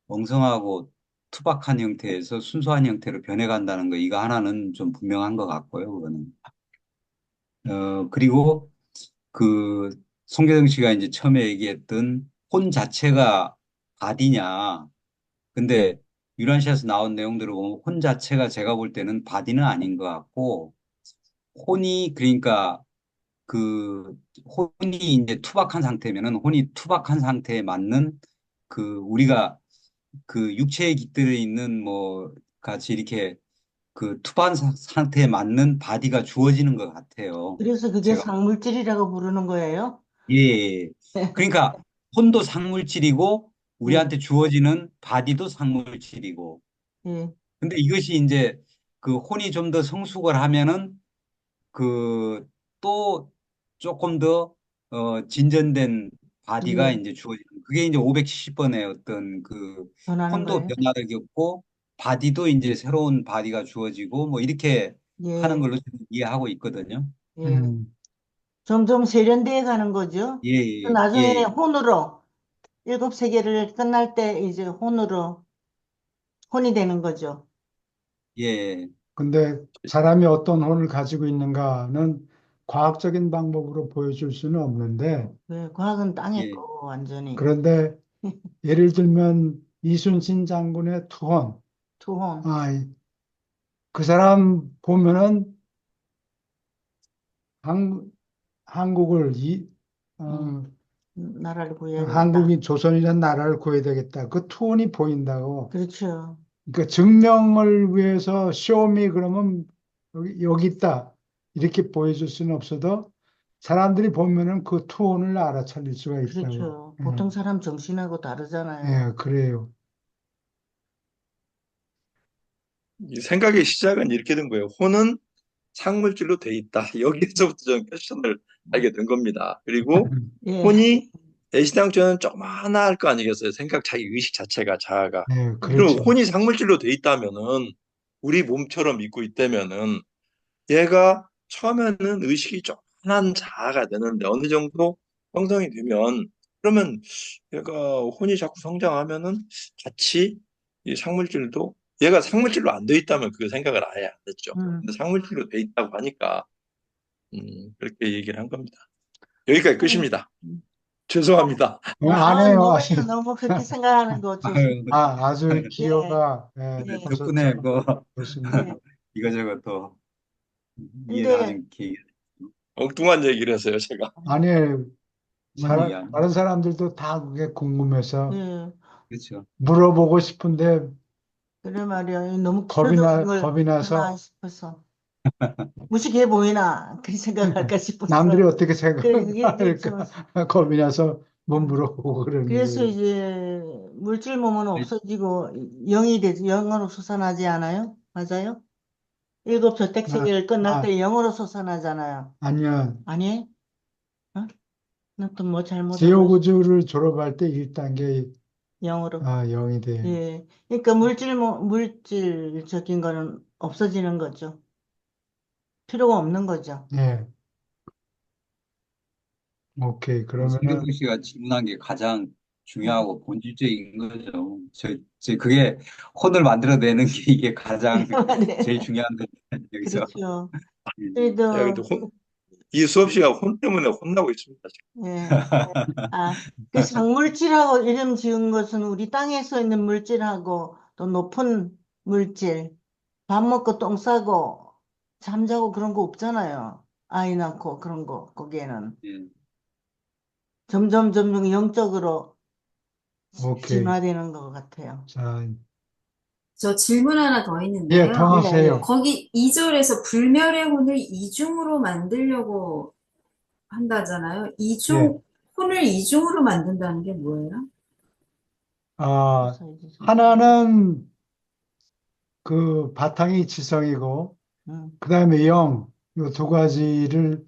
멍성하고 투박한 형태에서 순수한 형태로 변해간다는 거 이거 하나는 좀 분명한 것 같고요. 그거는 그리고 그 송계정 씨가 이제 처음에 얘기했던 혼 자체가 바디냐. 근데 유란시아에서 나온 내용들을 보면 혼 자체가 제가 볼 때는 바디는 아닌 것 같고 혼이 그러니까 그 혼이 이제 투박한 상태면은 혼이 투박한 상태에 맞는 우리가 그 육체에 깃들어 있는 뭐 같이 이렇게 그 투박한 상태에 맞는 바디가 주어지는 것 같아요. 그래서 그게 제가 상물질이라고 부르는 거예요? 예, 예. 예. 그러니까 혼도 상물질이고 예, 우리한테 주어지는 바디도 상물질이고 예, 근데 이것이 이제 그 혼이 좀 더 성숙을 하면은 또 조금 더 진전된 바디가 예. 이제 주어지는 그게 이제 570번의 어떤 변하는 혼도 거예요? 변화를 겪고 바디도 이제 새로운 바디가 주어지고 뭐 이렇게 하는 예, 걸로 저는 이해하고 있거든요. 예. 음, 점점 세련되어 가는 거죠. 예, 예, 나중에 예, 혼으로, 일곱 세계를 끝날 때 이제 혼으로, 혼이 되는 거죠. 예, 근데 사람이 어떤 혼을 가지고 있는가는 과학적인 방법으로 보여줄 수는 없는데, 왜 과학은 땅에 예, 거 완전히 그런데 예를 들면 이순신 장군의 투혼, 투혼, 아, 그 사람 보면은 한, 한국을 음, 어, 나라를 구해야 되겠다. 한국이 조선이라는 나라를 구해야 되겠다. 그 투혼이 보인다고. 그렇죠. 그러니까 증명을 위해서 쇼미 그러면 여기 있다. 이렇게 보여줄 수는 없어도 사람들이 보면은 그 투혼을 알아차릴 수가 있다고. 그렇죠. 보통 사람 정신하고 다르잖아요. 그래요. 이 생각의 시작은 이렇게 된 거예요. 혼은 상물질로 돼 있다. 여기에서부터 저는 퀘스천을 하게 된 겁니다. 그리고 예, 혼이 애시당초는 조그마할 거 아니겠어요? 생각, 자기 의식 자체가, 자아가. 네, 그럼 그렇죠. 혼이 상물질로 돼 있다면은, 우리 몸처럼 있고 있다면은, 얘가 처음에는 의식이 조그만 자아가 되는데, 어느 정도 형성이 되면, 그러면 얘가 혼이 자꾸 성장하면은, 같이 이 상물질도, 얘가 상물질로 안 돼 있다면 그 생각을 아예 안 했죠. 음. 근데 상물질로 돼 있다고 하니까, 그렇게 얘기를 한 겁니다. 여기까지 끝입니다. 죄송합니다. 안 해요. 너무 그렇게 생각하는 거 아유, 좋습니다. 아주 예, 기여가 예, 덕분에 되셨죠. 그 좋습니다. 예. 이거저거 또 이해를 근데, 하는 계기가 엉뚱한 얘기를 했어요, 제가. 아니, 그만 얘기 아니에요. 다른 사람들도 다 그게 궁금해서 예, 그렇죠. 물어보고 싶은데 그래 말이야. 너무 기초적인 걸 겁이 하나 나서 싶어서. 무식해 보이나? 그렇게 생각할까 남들이 싶어서. 어떻게 그래, 생각을 그게 좀, 할까 겁이 나서 못 음. 물어보고 그러는 그래서 거예요. 이제 물질 몸은 없어지고 영이 되지, 영으로 솟아나지 않아요? 맞아요? 일곱 아, 저택세계를 끝날 아, 때 영으로 솟아나잖아요. 아니요. 아니? 어? 나 또 뭐 잘못 알고 있어. 지오구조를 졸업할 때 1단계 영으로. 0이 돼요. 예. 그러니까 물질적인 거는 없어지는 거죠. 필요가 없는 거죠. 네, 오케이. 그러면은 송경구 씨가 질문한 게 가장 네. 중요하고 본질적인 거죠. 그게 혼을 만들어내는 게 이게 가장 네. 제일 중요한 거죠. 여기서. 그렇죠. 야, 근데 그래도, 이 수업 시간 혼 때문에 혼나고 있습니다, 지금. 예. 아, 그 상물질하고 이름 지은 것은 우리 땅에 서 있는 물질하고 또 높은 물질, 밥 먹고 똥 싸고 잠자고 그런 거 없잖아요. 아이 낳고 그런 거, 거기에는. 예. 점점 영적으로 오케이. 진화되는 것 같아요. 자, 저 질문 하나 더 예, 더 있는데요. 예, 예. 하세요. 거기 2절에서 불멸의 혼을 이중으로 만들려고 한다잖아요. 예, 혼을 이중으로 만든다는 게 뭐예요? 아, 그래서 이제 좀, 하나는 그 바탕이 지성이고, 음, 그 다음에 영, 이 두 가지를,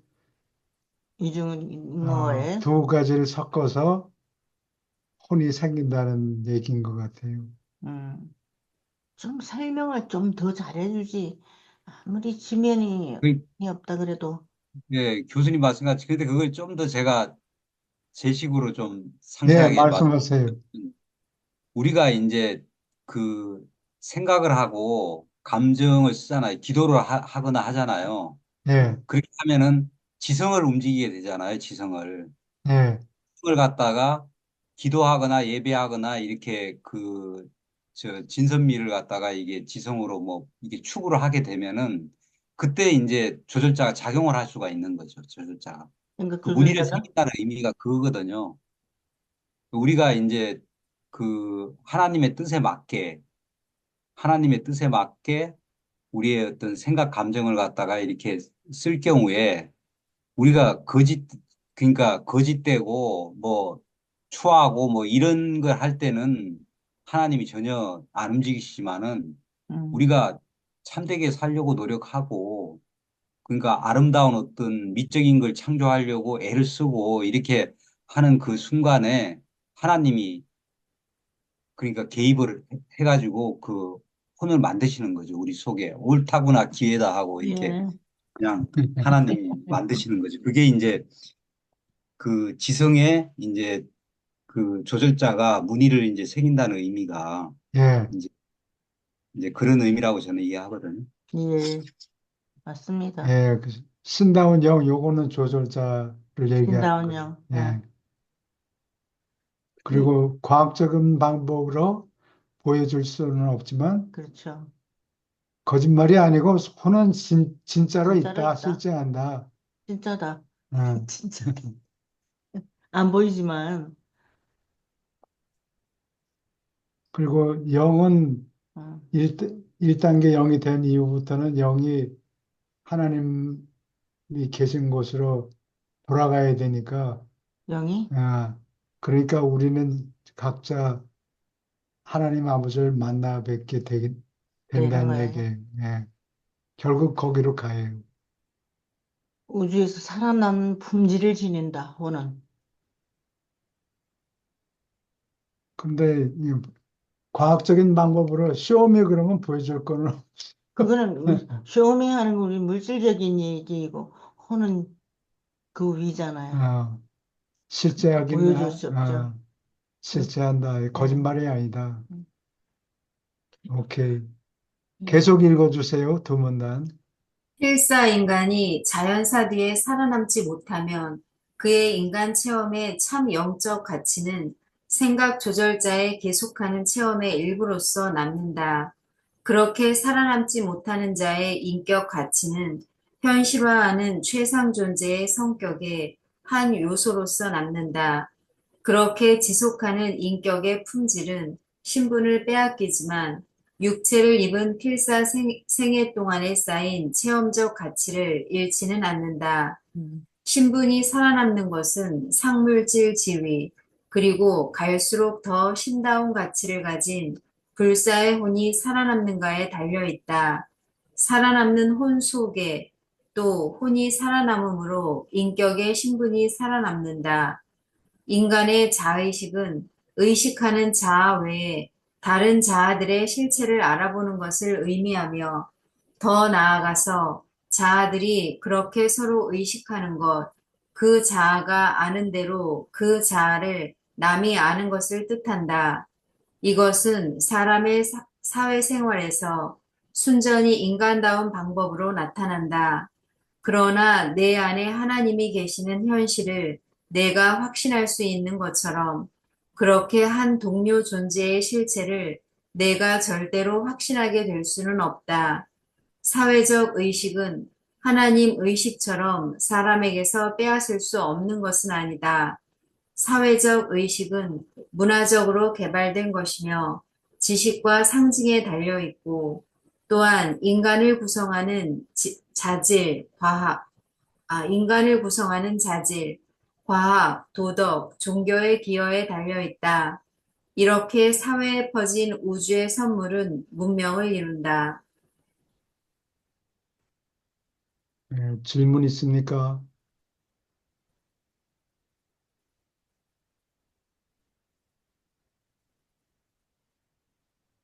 이중어에, 두 가지를 섞어서 혼이 생긴다는 얘기인 것 같아요. 음, 좀 설명을 좀 더 잘해주지. 아무리 지면이 그, 없다 그래도, 예, 교수님 말씀같이 근데 그걸 좀 더 제가 제 식으로 좀 네, 상세하게 말씀하세요. 우리가 이제 그 생각을 하고 감정을 쓰잖아요. 기도를 하거나 하잖아요. 예, 그렇게 하면은 지성을 움직이게 되잖아요. 지성을. 예, 을 갖다가 기도하거나 예배하거나 이렇게 진선미를 갖다가 이게 지성으로 뭐 이게 추구를 하게 되면은 그때 이제 조절자가 작용을 할 수가 있는 거죠. 조절자가. 그러니까 그 문의를 조절자가, 생긴다는 의미가 그거거든요. 우리가 이제 하나님의 뜻에 맞게 우리의 어떤 생각, 감정을 갖다가 이렇게 쓸 경우에 우리가 그러니까 거짓되고 뭐 추하고 뭐 이런 걸 할 때는 하나님이 전혀 안 움직이시지만은 음, 우리가 참되게 살려고 노력하고 그러니까 아름다운 어떤 미적인 걸 창조하려고 애를 쓰고 이렇게 하는 그 순간에 하나님이 그러니까 개입을 해가지고 그 혼을 만드시는 거죠. 우리 속에 옳다구나 기회다 하고 이렇게 예, 그냥 하나님이 만드시는 거죠. 그게 이제 그 지성의 이제 그 조절자가 문의를 이제 새긴다는 의미가 예, 이제, 이제 그런 의미라고 저는 이해하거든요. 예, 맞습니다. 예. 신다운 영, 요거는 조절자를 얘기하는 거예요. 신다운형, 예, 예. 그, 그리고 과학적인 방법으로 보여줄 수는 없지만, 그렇죠. 거짓말이 아니고 혼은 진짜로 진짜로 있다, 있다. 실제한다. 진짜다. 어. 진짜. 안 보이지만, 그리고 영은 어, 1단계 영이 된 이후부터는 영이 하나님이 계신 곳으로 돌아가야 되니까, 영이, 아, 그러니까 우리는 각자 하나님 아버지를 만나 뵙게 되는 된다는 거예요. 얘기예요. 예. 결국 거기로 가요. 우주에서 살아남는 품질을 지닌다, 호는. 근데 이 과학적인 방법으로 시험에 그런 건 보여줄 거는 그거는 쇼미 하는 건 우리 물질적인 얘기이고, 호는 그 위잖아요. 어, 실제하긴 보여줄 수 없죠. 실제한다. 예. 거짓말이 아니다. 음. 오케이. 예. 계속 읽어주세요. 두 문단. 필사 인간이 자연사 뒤에 살아남지 못하면 그의 인간 체험의 참 영적 가치는 생각 조절자의 계속하는 체험의 일부로서 남는다. 그렇게 살아남지 못하는 자의 인격 가치는 현실화하는 최상 존재의 성격의 한 요소로서 남는다. 그렇게 지속하는 인격의 품질은 신분을 빼앗기지만 육체를 입은 필사 생애 동안에 쌓인 체험적 가치를 잃지는 않는다. 음. 신분이 살아남는 것은 상물질 지위, 그리고 갈수록 더 신다운 가치를 가진 불사의 혼이 살아남는가에 달려 있다. 살아남는 혼 속에 또 혼이 살아남음으로 인격의 신분이 살아남는다. 인간의 자의식은 의식하는 자아 외에 다른 자아들의 실체를 알아보는 것을 의미하며 더 나아가서 자아들이 그렇게 서로 의식하는 것, 그 자아가 아는 대로 그 자아를 남이 아는 것을 뜻한다. 이것은 사람의 사회생활에서 순전히 인간다운 방법으로 나타난다. 그러나 내 안에 하나님이 계시는 현실을 내가 확신할 수 있는 것처럼 그렇게 한 동료 존재의 실체를 내가 절대로 확신하게 될 수는 없다. 사회적 의식은 하나님 의식처럼 사람에게서 빼앗을 수 없는 것은 아니다. 사회적 의식은 문화적으로 개발된 것이며 지식과 상징에 달려 있고 또한 인간을 구성하는 자질, 과학, 도덕, 종교의 기여에 달려 있다. 이렇게 사회에 퍼진 우주의 선물은 문명을 이룬다. 질문 있습니까?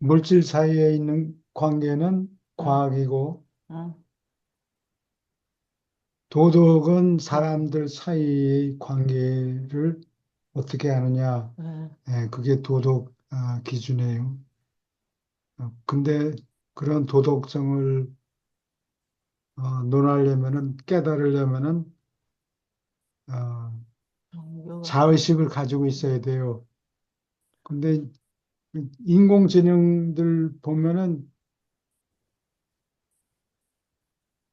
물질 사이에 있는 관계는 과학이고 응. 도덕은 사람들 사이의 관계를 어떻게 하느냐. 응. 그게 도덕 기준이에요. 근데 그런 도덕성을 논하려면은 깨달으려면은 어, 종교가. 자의식을 가지고 있어야 돼요. 근데 인공지능들 보면은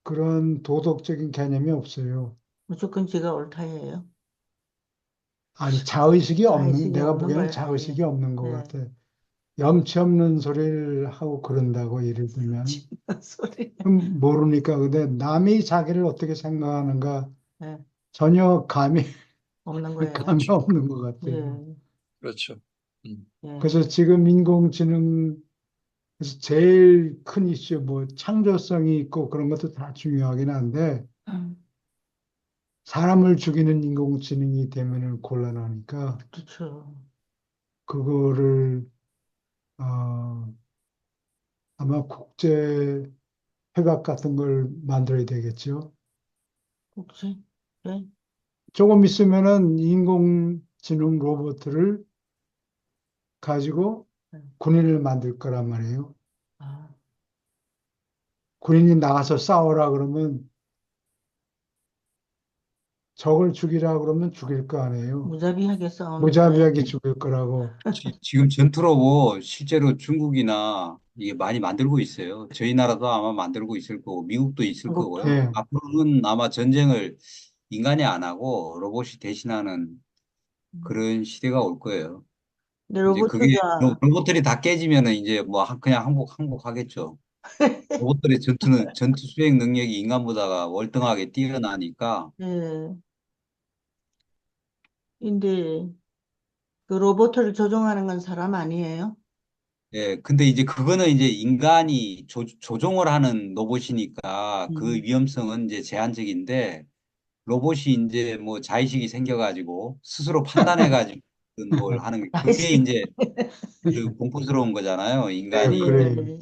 그런 도덕적인 개념이 없어요. 무조건 지가 옳다예요. 아니, 자의식이 없는, 자의식이 내가 없는 보기에는 거예요. 예. 자의식이 없는 것 예. 같아. 염치 없는 소리를 하고 그런다고 예를 들면. 소리. 그럼 모르니까. 근데 남이 자기를 어떻게 생각하는가 예. 전혀 감이, 없는 거예요. 감이 없는 것 같아요. 예. 그렇죠. 음. 예. 그래서 지금 인공지능 그래서 제일 큰 이슈, 뭐 창조성이 있고 그런 것도 다 중요하긴 한데 음. 사람을 죽이는 인공지능이 되면은 곤란하니까 그렇죠. 그거를 어, 아마 국제 협약 같은 걸 만들어야 되겠죠. 혹시? 예. 조금 있으면은 인공지능 로봇을 가지고 예. 군인을 만들 거란 말이에요. 아, 군인이 나가서 싸우라 그러면 적을 죽이라 그러면 죽일 거 아니에요. 무자비하게 싸우는 거예요. 무자비하게 죽일 거라고. 지금 전투로봇 실제로 중국이나 이게 많이 만들고 있어요. 저희 나라도 아마 만들고 있을 거고, 미국도 있을 한국도. 거고요. 예. 앞으로는 아마 전쟁을 인간이 안 하고 로봇이 대신하는 음. 그런 시대가 올 거예요. 근데 이제 그게 로봇가 로봇들이 다 깨지면은 이제 뭐 그냥 항복하겠죠. 로봇들의 전투 수행 능력이 인간보다가 월등하게 뛰어나니까. 예. 근데 그 로봇을 조종하는 건 사람 아니에요? 예, 근데 이제 그거는 이제 인간이 조종을 하는 로봇이니까 그 음. 위험성은 이제 제한적인데 로봇이 이제 뭐 자의식이 생겨가지고 스스로 판단해가지고 뭘 하는 게 그게 다시. 이제 그 공포스러운 거잖아요. 네, 인간이 뭐 그래요. 예.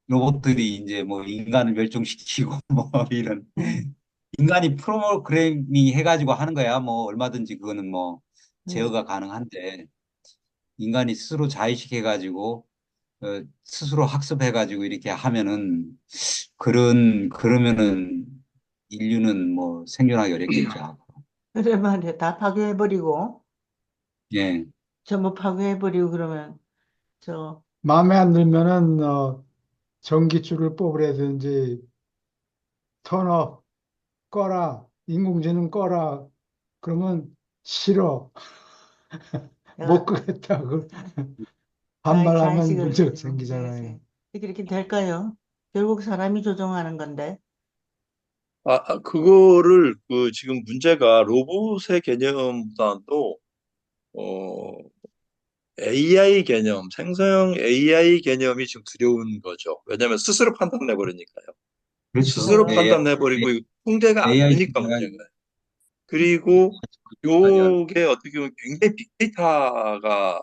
로봇들이 이제 뭐 인간을 멸종시키고 뭐 이런 음. 인간이 프로그래밍 해가지고 하는 거야. 뭐 얼마든지 그거는 뭐 음. 제어가 가능한데 인간이 스스로 자의식 해가지고 스스로 학습해가지고 이렇게 하면은 그러면은 인류는 뭐 생존하기 어렵겠죠. 그래 말이야. 다 파괴해버리고, 예. 전부 파괴해버리고 그러면, 저, 마음에 안 들면은 전기줄을 뽑으라든지 턴업 꺼라, 인공지능 꺼라. 그러면 싫어, 못 내가 끄겠다. 그 반발하면 자의식을 문제가 가지고, 생기잖아요. 이렇게 될까요? 결국 사람이 조종하는 건데. 그거를 그 지금 문제가 로봇의 개념보다도 AI 개념, 생성형 AI 개념이 지금 두려운 거죠. 왜냐하면 스스로 판단해 버리니까요. 그렇죠. 스스로 그래요. 판단해 버리고 통제가 안 AI 되니까 시대가 문제인 거예요. 그리고 하면 요게 어떻게 보면 굉장히 빅데이터가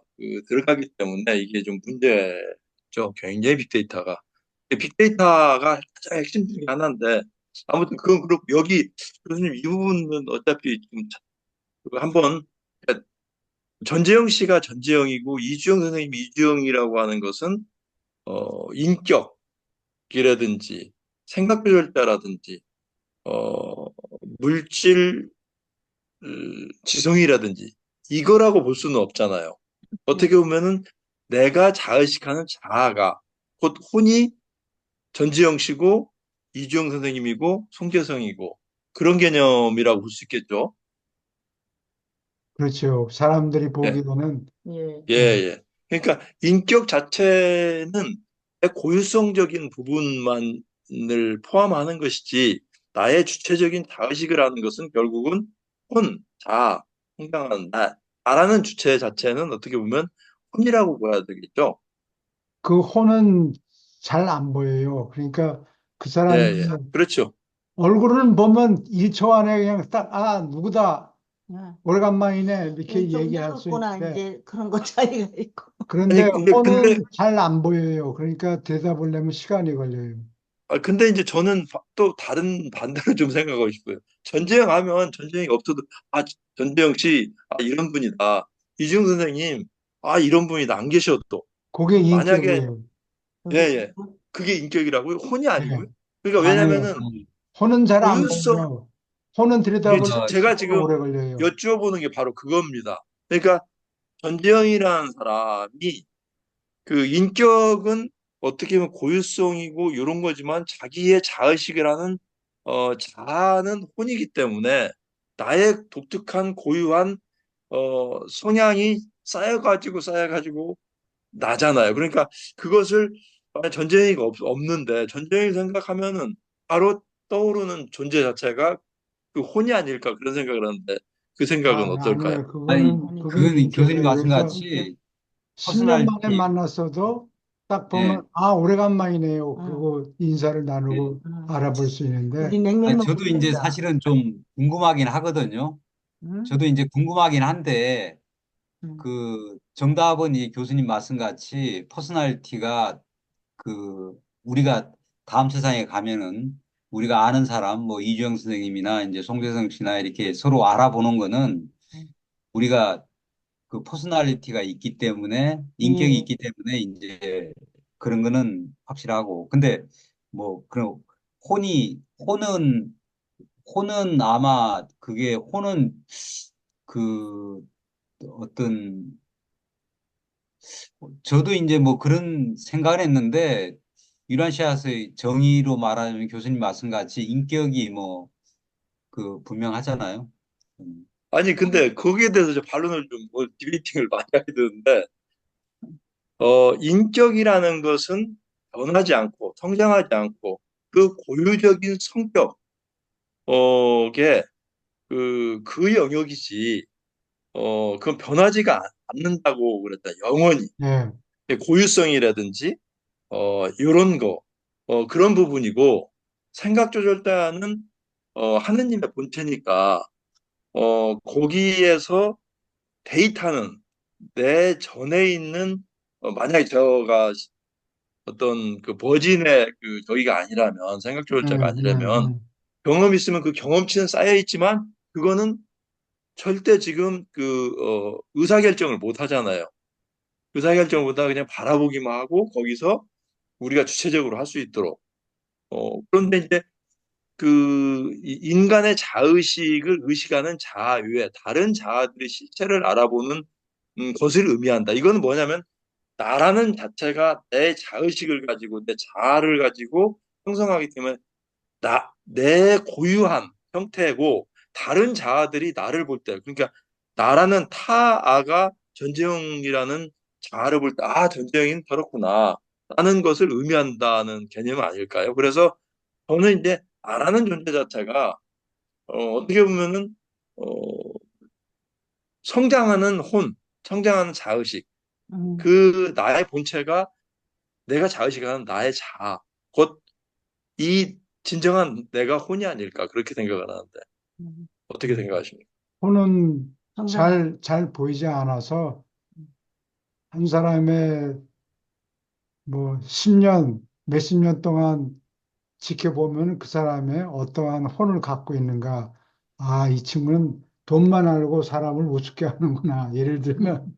들어가기 때문에 이게 좀 문제죠. 굉장히 빅데이터가. 빅데이터가 가장 핵심 중에 하나인데 아무튼 그건 그렇고 여기 교수님 이 부분은 어차피 좀 한번 전재영 씨가 전재영이고 이주영 선생님이 이주영이라고 하는 것은 인격이라든지 생각 조절자라든지 물질 지성이라든지 이거라고 볼 수는 없잖아요. 네. 어떻게 보면은 내가 자의식하는 자아가 곧 혼이 전지영 씨고 이주영 선생님이고 송재성이고 그런 개념이라고 볼 수 있겠죠. 그렇죠. 사람들이 예, 보기에는 예. 예, 어, 예. 그러니까 인격 자체는 고유성적인 부분만을 포함하는 것이지 나의 주체적인 자의식을 하는 것은 결국은 혼, 자, 성장하는 나라는 주체 자체는 어떻게 보면 혼이라고 봐야 되겠죠. 그 혼은 잘 안 보여요. 그러니까 그 예, 사람의 예. 그렇죠. 얼굴을 보면 1초 안에 그냥 딱, 누구다. 예. 오래간만이네. 이렇게 좀 얘기할 수 늙었구나, 있는데, 이제 그런 거 차이가 있고. 그런데 아니, 근데, 혼은 잘 안 보여요. 그러니까 대답을 내면 시간이 걸려요. 근데 이제 저는 또 다른 반대로 좀 생각하고 싶어요. 전재영 하면 전재영이 없어도, 전재영 씨, 이런 분이다. 이중 선생님, 이런 분이다. 안 계셔도. 그게 만약에, 인격이에요. 예, 그게 예. 그게 인격이라고요? 혼이 네. 아니고요? 그러니까 아니에요. 왜냐면은, 혼은 잘 안 고유성, 보여요. 혼은 들여다보려면 제가 시간이 지금 오래 걸려요. 여쭈어보는 게 바로 그겁니다. 그러니까 전재영이라는 사람이 그 인격은 어떻게 보면 고유성이고 이런 거지만 자기의 자의식을 하는 자아는 혼이기 때문에 나의 독특한 고유한 성향이 쌓여가지고 나잖아요. 그러니까 그것을 만약 전쟁이가 없는데 전쟁이 생각하면은 바로 떠오르는 존재 자체가 그 혼이 아닐까 그런 생각을 하는데 그 생각은 어떨까요? 아니에요. 아니, 그건 아니죠. 그건 교수님 인격이에요. 그러니까 인격. 말씀같이 10년 만에 퍼스널리티, 만났어도 딱 예. 보면, 오래간만이네요. 응. 그러고 인사를 예. 나누고 응. 알아볼 수 있는데, 우리 냉면 먹고 저도 이제 싶다. 사실은 좀 궁금하긴 하거든요. 응? 저도 이제 궁금하긴 한데, 응. 그 정답은 이 교수님 말씀같이 퍼스널리티가 우리가 다음 세상에 가면은 우리가 아는 사람, 뭐 이주영 선생님이나 이제 송재성 씨나 이렇게 서로 알아보는 거는 응. 우리가 그 퍼스널리티가 있기 때문에 인격이 예. 있기 때문에 이제 그런 거는 확실하고. 근데 뭐 그런 혼은 혼은 아마 그게 혼은 그 어떤 저도 이제 뭐 그런 생각을 했는데 유란시아스의 정의로 말하면 교수님 말씀같이 인격이 뭐 분명하잖아요. 음. 아니 근데 거기에 대해서 저 반론을 좀뭐 디베이팅을 많이 하게 되는데 인격이라는 것은 변하지 않고 성장하지 않고 그 고유적인 성격에 그 영역이지 그건 변하지가 않는다고 그랬다 영원히 예. 고유성이라든지 이런 거 그런 부분이고 생각 조절자는 하느님의 본체니까 거기에서 데이터는 내 전에 있는 만약에 저가 어떤 그 버진의 그 저기가 아니라면 생각 조절자가 아니라면 경험 있으면 그 경험치는 쌓여 있지만 그거는 절대 지금 의사결정을 못 하잖아요. 의사결정을 못 하고 그냥 바라보기만 하고 거기서 우리가 주체적으로 할 수 있도록. 그런데 이제 인간의 자의식을 의식하는 자아 외에 다른 자아들의 실체를 알아보는 것을 의미한다. 이거는 뭐냐면 나라는 자체가 내 자의식을 가지고 내 자아를 가지고 형성하기 때문에 내 고유한 형태고 다른 자아들이 나를 볼 때, 그러니까 나라는 타아가 전재형이라는 자아를 볼 때, 전재형인 저렇구나. 라는 것을 의미한다는 개념 아닐까요? 그래서 저는 이제 나라는 존재 자체가, 어떻게 보면은, 어, 성장하는 성장하는 자의식, 음, 그 나의 본체가 내가 자의식하는 나의 자아, 곧 이 진정한 내가 혼이 아닐까, 그렇게 생각을 하는데. 어떻게 생각하십니까? 혼은 성장. 잘 보이지 않아서 한 사람의 뭐 10년, 몇십 년 동안 지켜보면 그 사람의 어떠한 혼을 갖고 있는가. 아, 이 친구는 돈만 알고 사람을 우습게 하는구나. 예를 들면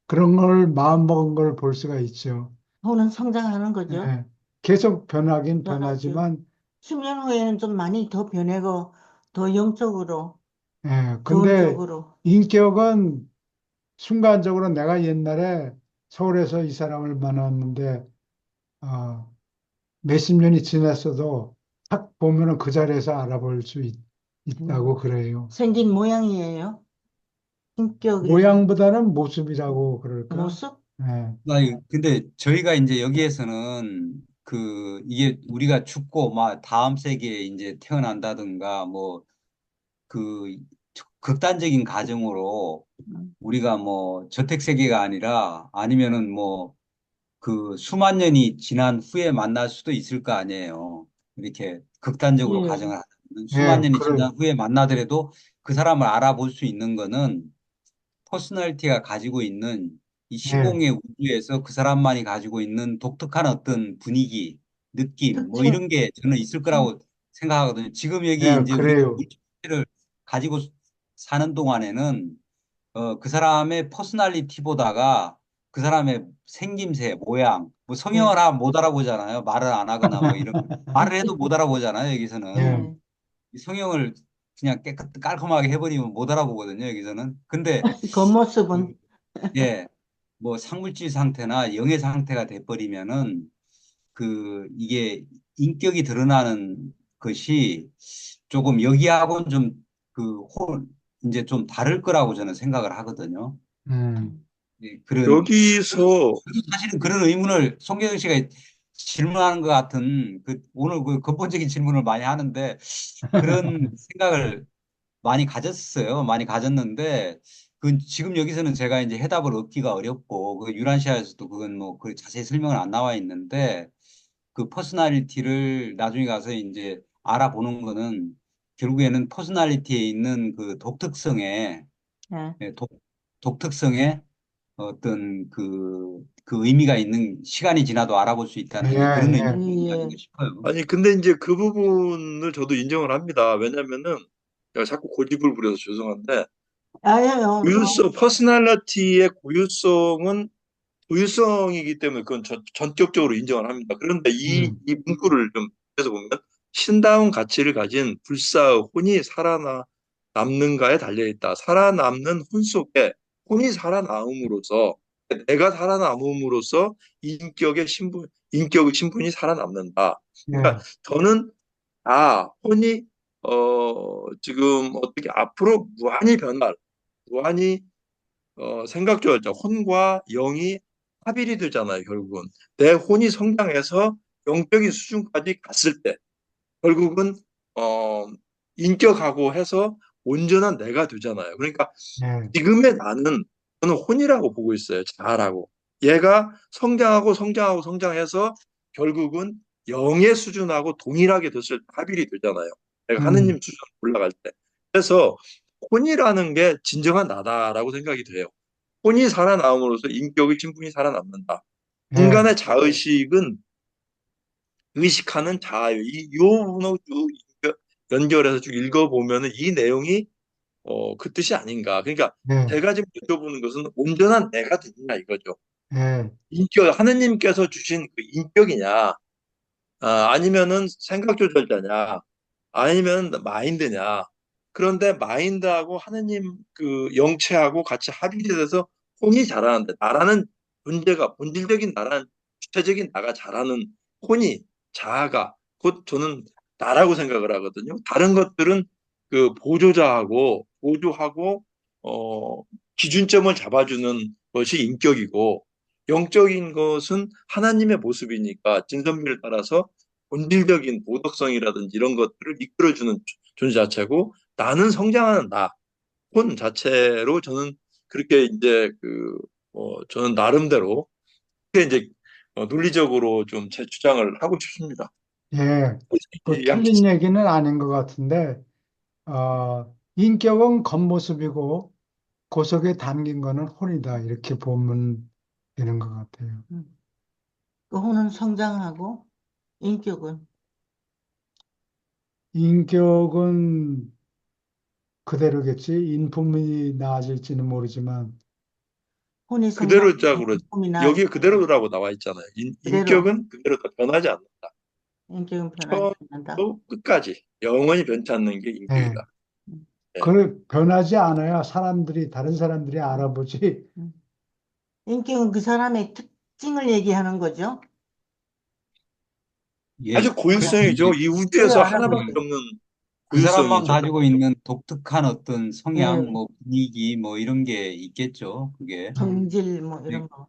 그런 걸 마음먹은 걸 볼 수가 있죠. 혼은 성장하는 거죠. 예. 계속 변하긴 변하죠. 변하지만, 10년 후에는 좀 많이 더 변하고 더 영적으로, 예. 좋은 근데 쪽으로. 인격은 순간적으로 내가 옛날에 서울에서 이 사람을 만났는데, 어, 몇십 년이 지났어도 딱 보면은 그 자리에서 알아볼 수 음, 있다고 그래요. 생긴 모양이에요. 인격이 모양보다는 모습이라고 그럴까? 모습? 예. 근데 저희가 이제 여기에서는 이게 우리가 죽고 막 다음 세계에 이제 태어난다든가 뭐 그 극단적인 가정으로 음, 우리가 뭐 저택 세계가 아니라 아니면은 뭐 수만 년이 지난 후에 만날 수도 있을 거 아니에요. 이렇게 극단적으로 예. 가정을 하면 수만 예, 년이 그래. 지난 후에 만나더라도 그 사람을 알아볼 수 있는 거는 퍼스널리티가 가지고 있는 이 예, 시공의 우주에서 그 사람만이 가지고 있는 독특한 어떤 분위기, 느낌, 뭐 특징. 이런 게 저는 있을 거라고 생각하거든요. 지금 여기 예, 이제 우리가 그래요. 물질을 가지고 사는 동안에는 그 사람의 퍼스널리티보다가 그 사람의 생김새, 모양, 뭐 성형을 예. 하면 못 알아보잖아요. 말을 안 하거나 뭐 이런 말을 해도 못 알아보잖아요. 예, 여기서는 예. 이 성형을 그냥 깔끔하게 해버리면 못 알아보거든요. 여기서는. 근데 그, 겉모습은 예, 뭐 상물질 상태나 영의 상태가 돼버리면은 이게 인격이 드러나는 것이 조금 여기하고는 이제 좀 다를 거라고 저는 생각을 하거든요. 음, 예, 그런 여기서 사실은 그런 의문을 송경영 씨가 질문하는 것 같은 오늘 근본적인 질문을 많이 하는데 그런 생각을 많이 가졌어요. 많이 가졌는데 지금 여기서는 제가 이제 해답을 얻기가 어렵고 유란시아에서도 그건 뭐 자세히 설명은 안 나와 있는데 그 퍼스널리티를 나중에 가서 이제 알아보는 거는 결국에는 퍼스널리티에 있는 그 독특성에 예. 예, 독특성에 어떤 그 의미가 있는 시간이 지나도 알아볼 수 예, 있다는 그런 의미가 예, 예. 아닌가 싶어요. 아니 근데 이제 그 부분을 저도 인정을 합니다. 왜냐면은 제가 자꾸 고집을 부려서 죄송한데 아예요. 퍼스널리티의 고유성이기 때문에 그건 전격적으로 인정을 합니다. 그런데 음, 이 문구를 좀 해서 보면 신다운 가치를 가진 불사의 혼이 살아남는가에 달려있다. 살아남는 혼 속에 혼이 살아남음으로써 내가 살아남음으로써 인격의 신분이 살아남는다. 그러니까 예, 저는 혼이 지금 어떻게 앞으로 무한히 생각조절자, 혼과 영이 합일이 되잖아요, 결국은. 내 혼이 성장해서 영적인 수준까지 갔을 때, 결국은, 인격하고 해서 온전한 내가 되잖아요. 그러니까 예, 지금의 저는 혼이라고 보고 있어요, 자아라고. 얘가 성장해서 결국은 영의 수준하고 동일하게 됐을 때 합일이 되잖아요. 내가 하느님 음, 수준 올라갈 때. 그래서 혼이라는 게 진정한 나다라고 생각이 돼요. 혼이 살아남음으로써 인격의 신분이 살아남는다. 예, 인간의 자의식은 의식하는 자아예요. 요 부분하고 쭉 연결해서 쭉 읽어보면은 이 내용이 그 뜻이 아닌가. 그러니까 예, 제가 지금 여쭤보는 것은 온전한 내가 되느냐 이거죠. 예, 인격, 하느님께서 주신 그 인격이냐, 아니면은 생각 조절자냐, 아니면 마인드냐. 그런데 마인드하고 하느님 그 영체하고 같이 합일이 돼서 혼이 자라는데, 나라는 존재가, 본질적인 나라는 주체적인 나가 자라는 혼이, 자아가 곧 저는 나라고 생각을 하거든요. 다른 것들은 그 보조하고, 어, 기준점을 잡아주는 것이 인격이고, 영적인 것은 하나님의 모습이니까 진선미를 따라서 본질적인 도덕성이라든지 이런 것들을 이끌어주는 존재 자체고, 나는 성장하는 나, 혼 자체로 저는 그렇게 이제 저는 나름대로 그렇게 이제 논리적으로 좀 제 주장을 하고 싶습니다. 예. 그 이 틀린 얘기는 아닌 것 같은데, 인격은 겉모습이고, 그 속에 담긴 거는 혼이다. 이렇게 보면 되는 것 같아요. 음. 그 혼은 성장하고 인격은 인격은 그대로겠지. 인품이 나아질지는 모르지만, 혼이 성장하고 그대로적으로 인품이 나아지 여기 그대로라고 나와 있잖아요. 그대로 인격은 그대로다 변하지 않는다. 인격은 변하지 않는다. 처음부터 끝까지 영원히 변치 않는 게 예. 인격이다. 음. 예. 그 변하지 않아야 다른 사람들이 알아보지. 음. 인격은 그 사람의 특징을 얘기하는 거죠. 예, 아주 그래야 고유성이죠. 이 그래야 우주에서 하나밖에 알아보지. 없는 그 사람만 고유성이죠. 가지고 있는 독특한 어떤 성향, 예, 뭐 분위기, 뭐 이런 게 있겠죠. 그게. 음, 성질 뭐 이런 거.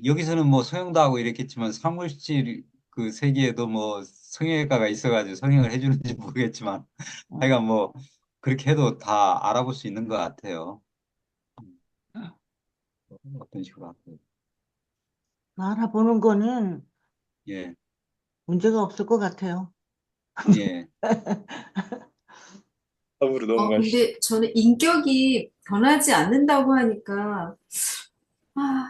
여기서는 뭐 성형도 하고 이랬겠지만 사무실 그 세계에도 뭐 성형외과가 있어가지고 성형을 해주는지 모르겠지만 음. 하여간 뭐 그렇게 해도 다 알아볼 수 있는 것 같아요. 어떤 식으로 하고. 알아보는 거는 예, 문제가 없을 것 같아요. 예. 다음으로 넘어가시죠. 근데 저는 인격이 변하지 않는다고 하니까, 아,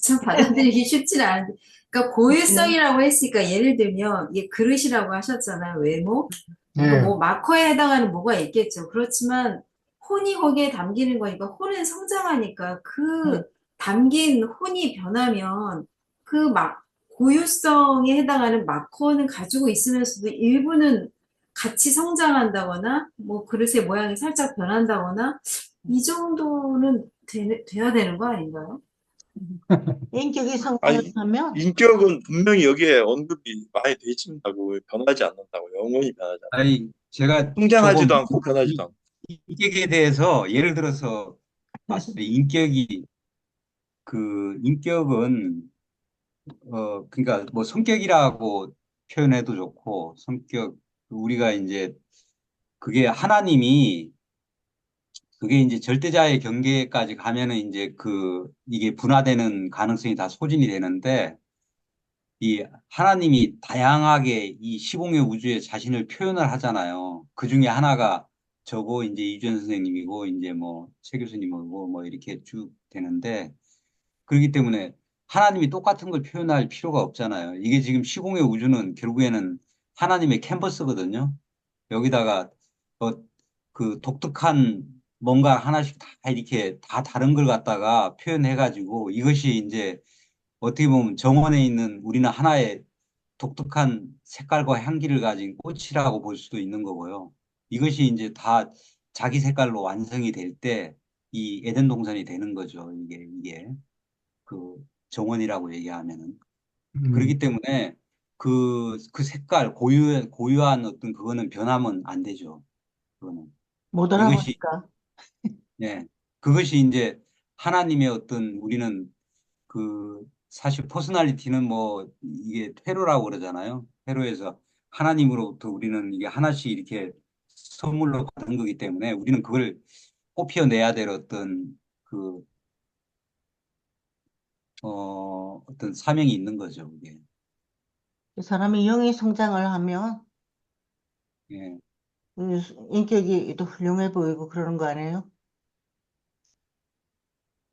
참 받아들이기 쉽지는 않은데. 그러니까 네. 고유성이라고 했으니까 예를 들면, 이게 그릇이라고 하셨잖아요, 외모. 그러니까 예, 뭐 마커에 해당하는 뭐가 있겠죠. 그렇지만 혼이 거기에 담기는 거니까 혼은 성장하니까 네. 그 담긴 혼이 변하면 그 막 고유성에 해당하는 마커는 가지고 있으면서도 일부는 같이 성장한다거나 뭐 그릇의 모양이 살짝 변한다거나 이 정도는 돼야 되는 거 아닌가요? 인격이 성장을 아니, 하면 인격은 분명히 여기에 언급이 많이 돼 있습니다고 변하지 않는다고 영원히 변하지 않는다. 아니, 제가 조금 성장하지도 않고 변하지도 않고. 인격에 대해서 예를 들어서 봤을 때 인격은 그러니까 뭐 성격이라고 표현해도 좋고 우리가 이제 그게 하나님이 그게 이제 절대자의 경계까지 가면은 이제 이게 분화되는 가능성이 다 소진이 되는데 이 하나님이 다양하게 이 시공의 우주에 자신을 표현을 하잖아요. 그 중에 하나가 저고 이제 이주연 선생님이고 이제 뭐 최 교수님이고 뭐 이렇게 쭉 되는데 그렇기 때문에 하나님이 똑같은 걸 표현할 필요가 없잖아요. 이게 지금 시공의 우주는 결국에는 하나님의 캔버스거든요. 여기다가 독특한 뭔가 하나씩 다 이렇게 다 다른 걸 갖다가 표현해가지고 이것이 이제 어떻게 보면 정원에 있는 우리는 하나의 독특한 색깔과 향기를 가진 꽃이라고 볼 수도 있는 거고요. 이것이 이제 다 자기 색깔로 완성이 될 때 이 에덴 동산이 되는 거죠. 이게 그 정원이라고 얘기하면은. 그렇기 음, 때문에 그 색깔, 고유한 어떤 그거는 변하면 안 되죠. 그거는. 못 이것이, 알아보니까 네. 그것이 이제 하나님의 어떤 우리는 사실 퍼스널리티는 뭐 이게 회로라고 그러잖아요. 회로에서 하나님으로부터 우리는 이게 하나씩 이렇게 선물로 받은 거기 때문에 우리는 그걸 뽑혀내야 될 어떤 그 어떤 사명이 있는 거죠, 그게. 그 사람이 영의 성장을 하면 예. 인격이 또 훌륭해 보이고 그러는 거 아니에요?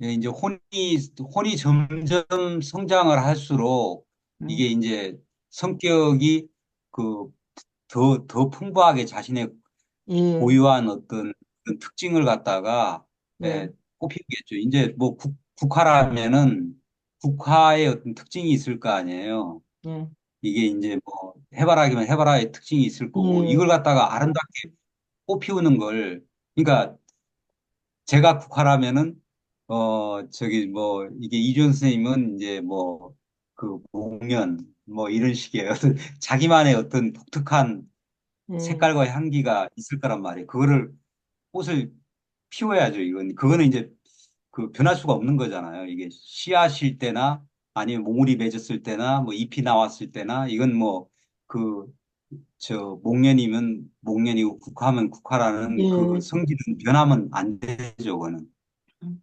예, 이제 혼이 점점 성장을 할수록 이게 음. 이제 성격이 그 더 풍부하게 자신의 예, 고유한 어떤 그런 특징을 갖다가 예, 꼽히겠죠. 이제 뭐 국화라면은 국화의 어떤 특징이 있을 거 아니에요. 예, 이게 이제 뭐 해바라기면 해바라기의 특징이 있을 거고 예, 이걸 갖다가 아름답게 꽃피우는 걸 그러니까 제가 국화라면은 저기 뭐 이게 이준 선생님은 이제 뭐 그 목련 뭐 이런 식의 어떤 자기만의 어떤 독특한 예, 색깔과 향기가 있을 거란 말이에요. 그거를 꽃을 피워야죠. 그거는 이제 그 변할 수가 없는 거잖아요. 이게 씨앗일 때나 아니면 몽울이 맺었을 때나 뭐 잎이 나왔을 때나 이건 뭐 그 목련이면 목련이고 국화면 국화라는 그 예. 성질은 변하면 안 되죠. 그거는 음.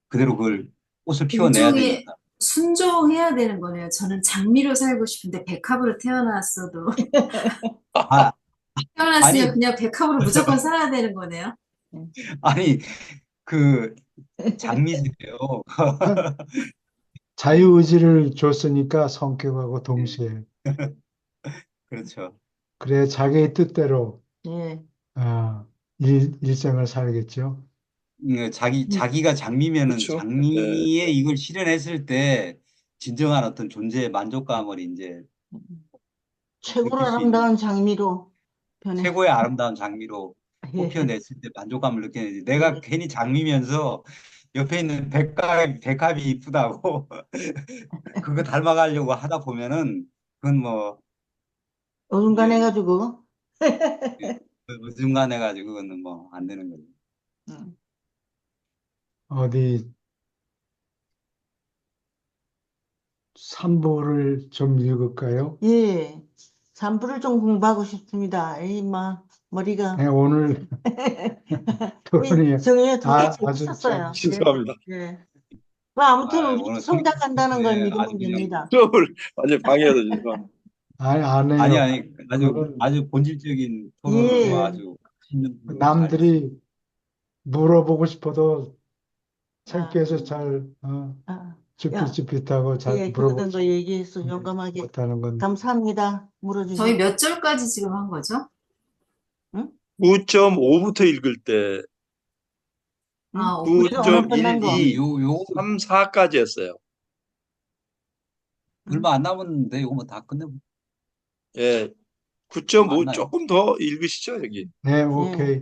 그대로 그걸 꽃을 피워내야 일종의 되니까. 순종해야 되는 거네요. 저는 장미로 살고 싶은데 백합으로 태어났어도 아, 태어났으면 아니 그냥 백합으로 무조건 살아야 되는 거네요. 아니 그 장미세요. 자유의지를 줬으니까 성격하고 예, 동시에. 그렇죠. 그래 자기의 뜻대로 예. 어, 일생을 살겠죠. 자기가 장미면은 그렇죠. 예. 장미에 이걸 실현했을 때 진정한 어떤 존재의 만족감을 이제 최고로 느낄 수 있는 아름다운 장미로 변해. 최고의 아름다운 장미로 예, 뽑혀냈을 때 만족감을 느끼는지 내가 예. 괜히 장미면서 옆에 있는 백합이 이쁘다고 그거 닮아가려고 하다 보면은 그건 뭐 이제 어중간해가지고. 어중간해가지고 그거는 뭐 안 되는 거죠. 음. 어디 삼보를 좀 읽을까요? 예. 산부를 좀 공부하고 싶습니다. 머리가. 네, 오늘 토론이 정말 되게 아주 재밌었어요. 예, 죄송합니다. 예. 뭐 아무튼 우리 오늘 성장한다는 걸 아주 믿으면 네. 그냥 됩니다. 수업을 완전 방해해서 죄송합니다. 안 아니 해요. 아니 아주 그건 아주 본질적인 토론으로 예. 아주 있는 토론을 잘했어요. 남들이 물어보고 싶어도 아, 창피해서 잘 아. 야, 쭈삣쭈삣하고 잘 예, 그러던 거 물어보지 얘기해서 용감하게. 못하는 건 감사합니다. 저희 물어주셔서. 몇 절까지 지금 한 거죠? 응? 9.5부터 읽을 때 응? 아, 우리 오늘 5부터. 끝난 거. 9.12, 요 3, 4까지 했어요. 응? 얼마 안 남았는데 이거 뭐 다 끝내고 예. 안 9.5 나요. 조금 더 읽으시죠, 여기. 네, 예. 오케이.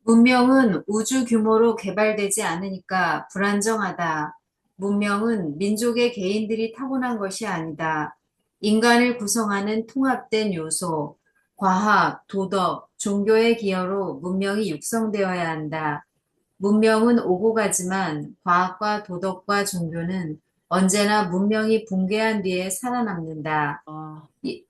문명은 우주 규모로 개발되지 않으니까 불안정하다. 문명은 민족의 개인들이 타고난 것이 아니다. 인간을 구성하는 통합된 요소, 과학, 도덕, 종교의 기여로 문명이 육성되어야 한다. 문명은 오고 가지만 과학과 도덕과 종교는 언제나 문명이 붕괴한 뒤에 살아남는다. 아, 예-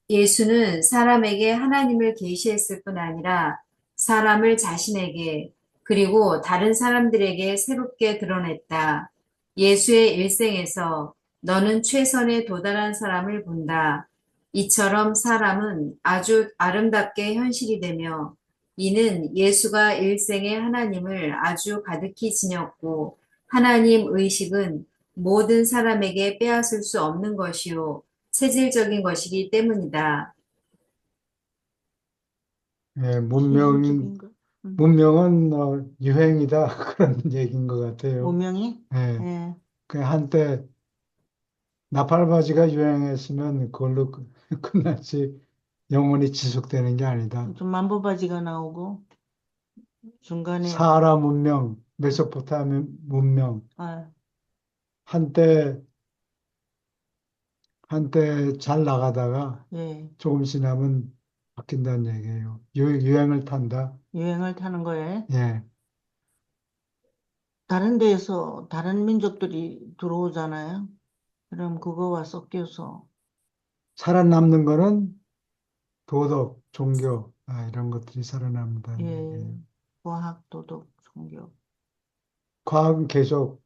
예수는 사람에게 하나님을 계시했을 뿐 아니라 사람을 자신에게 그리고 다른 사람들에게 새롭게 드러냈다. 예수의 일생에서 너는 최선에 도달한 사람을 본다. 이처럼 사람은 아주 아름답게 현실이 되며 이는 예수가 일생에 하나님을 아주 가득히 지녔고 하나님 의식은 모든 사람에게 빼앗을 수 없는 것이요. 체질적인 것이기 때문이다. 예, 실질적인 거. 응. 문명은 유행이다 그런 얘기인 것 같아요. 문명이? 예, 예. 그 한때 나팔바지가 유행했으면 그걸로 끝났지 영원히 지속되는 게 아니다. 좀 만보바지가 나오고, 중간에, 사하라 문명, 메소포타미아 문명 아, 한때 잘 나가다가 예. 조금 지나면 바뀐다는 얘기예요. 유행을 탄다. 유행을 타는 거에, 예, 다른 데에서 다른 민족들이 들어오잖아요. 그럼 그거와 섞여서, 살아남는 거는 도덕, 종교 이런 것들이 살아남는다는 예. 얘기예요. 과학, 도덕, 종교. 과학은 계속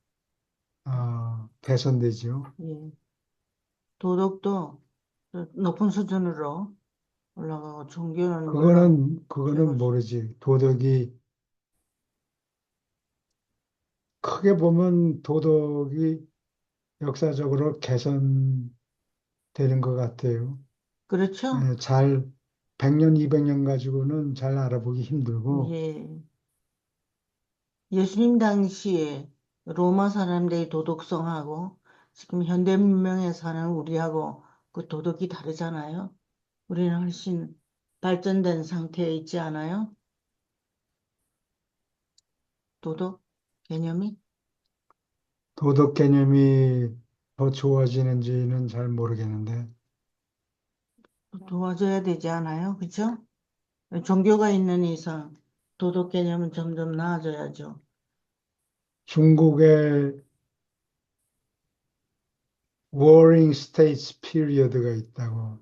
개선되죠. 예. 도덕도 높은 수준으로 올라가고 종교는 물론 그거는 배울 수- 모르지. 도덕이 크게 보면 도덕이 역사적으로 개선되는 것 같아요. 그렇죠? 예, 100년, 200년 가지고는 잘 알아보기 힘들고, 예. 예수님 당시에 로마 사람들의 도덕성하고 지금 현대 문명에 사는 우리하고 그 도덕이 다르잖아요. 우리는 훨씬 발전된 상태에 있지 않아요? 도덕 개념이 도덕 개념이 더 좋아지는지는 잘 모르겠는데, 도와줘야 되지 않아요? 그죠? 종교가 있는 이상 도덕 개념은 점점 나아져야죠. 중국의 Warring States Period가 있다고,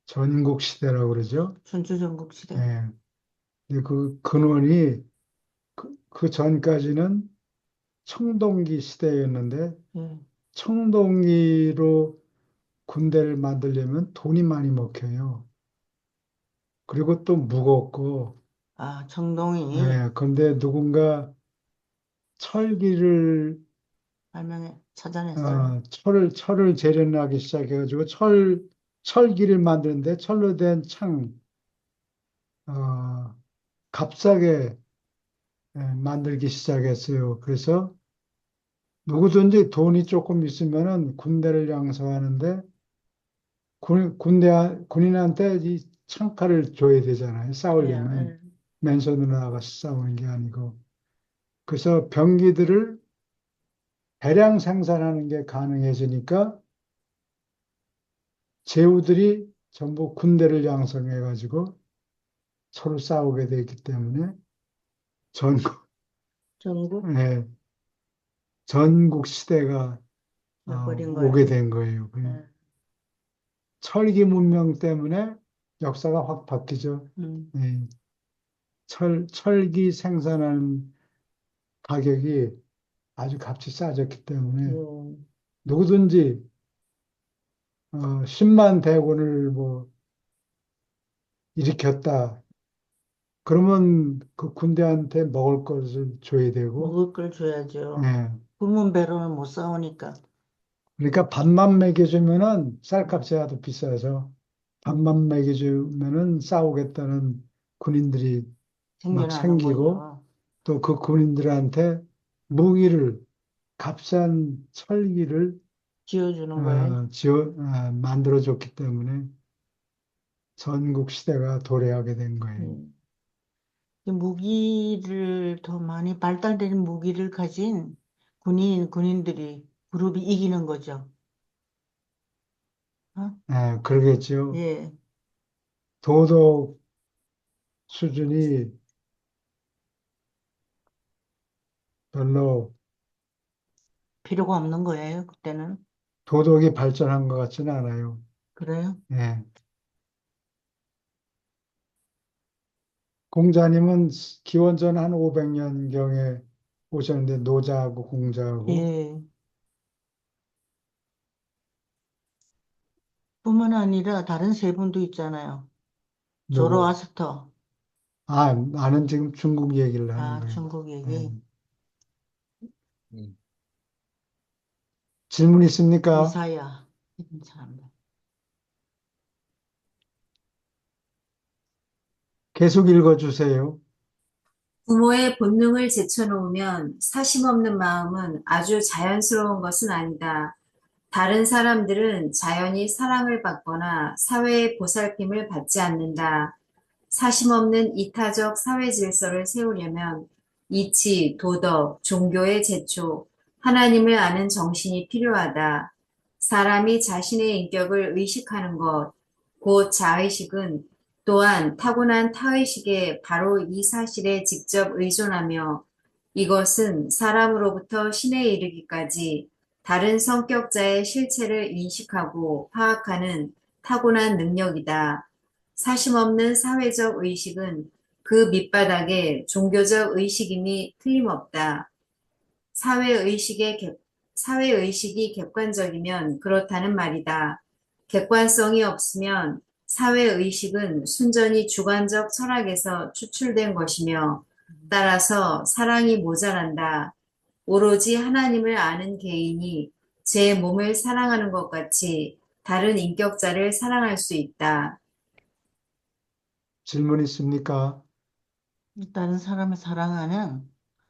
전국 시대라고 그러죠.春秋전국 시대. 예. 근데 그 근원이 그 전까지는 청동기 시대였는데, 예. 청동기로 군대를 만들려면 돈이 많이 먹혀요. 그리고 또 무겁고, 아, 청동이 예, 근데 누군가 철기를, 찾아냈어요. 철을 재련하기 시작해가지고, 철기를 만드는데 철로 된 창, 어, 값싸게 만들기 시작했어요. 그래서 누구든지 돈이 조금 있으면은 군대를 양성하는데, 군인한테 이 창칼을 줘야 되잖아요. 예, 싸우려면. 예. 맨손으로 나가서 싸우는 게 아니고. 그래서 병기들을 대량 생산하는 게 가능해지니까 제후들이 전부 군대를 양성해가지고 서로 싸우게 되기 때문에 전국, 전국 예, 전국 시대가 돼버린 오게 거예요. 된 거예요. 예. 철기 문명 때문에 역사가 확 바뀌죠. 음, 예, 철기 생산하는 가격이 아주 값이 싸졌기 때문에 음, 누구든지 10만 대군을 뭐 일으켰다. 그러면 그 군대한테 먹을 것을 줘야 되고, 먹을 걸 줘야죠. 예. 굶은 배로는 못 싸우니까. 그러니까 밥만 먹여주면은 쌀값이 하도 비싸서 음, 밥만 먹여주면은 싸우겠다는 군인들이 막 생겨나는 생기고 거죠. 또 그 군인들한테 무기를 값싼 철기를 지어주는 거예요. 만들어줬기 때문에 전국 시대가 도래하게 된 거예요. 음. 이 무기를 더 많이 발달된 무기를 가진 군인들이 그룹이 이기는 거죠. 어? 그러겠죠. 예, 도덕 수준이 별로 필요가 없는 거예요, 그때는. 도덕이 발전한 것 같지는 않아요. 그래요? 예. 공자님은 기원전 한 500년경에 오셨는데 노자하고 공자하고 예. 뿐만 아니라 다른 세 분도 있잖아요. 누구? 조로아스터, 나는 지금 중국 얘기를 하는 아, 거예요. 중국 예. 얘기, 질문 있습니까? 이사야, 이런 사람들. 계속 읽어주세요. 부모의 본능을 제쳐놓으면 사심 없는 마음은 아주 자연스러운 것은 아니다. 다른 사람들은 자연히 사랑을 받거나 사회의 보살핌을 받지 않는다. 사심 없는 이타적 사회 질서를 세우려면 이치, 도덕, 종교의 제초, 하나님을 아는 정신이 필요하다. 사람이 자신의 인격을 의식하는 것, 곧 자의식은 또한 타고난 타의식에 바로 이 사실에 직접 의존하며 이것은 사람으로부터 신에 이르기까지 다른 성격자의 실체를 인식하고 파악하는 타고난 능력이다. 사심 없는 사회적 의식은 그 밑바닥에 종교적 의식임이 틀림없다. 사회 의식의, 사회의식이 객관적이면 그렇다는 말이다. 객관성이 없으면 사회의식은 순전히 주관적 철학에서 추출된 것이며 따라서 사랑이 모자란다. 오로지 하나님을 아는 개인이 제 몸을 사랑하는 것 같이 다른 인격자를 사랑할 수 있다. 질문 있습니까? 다른 사람을 사랑하는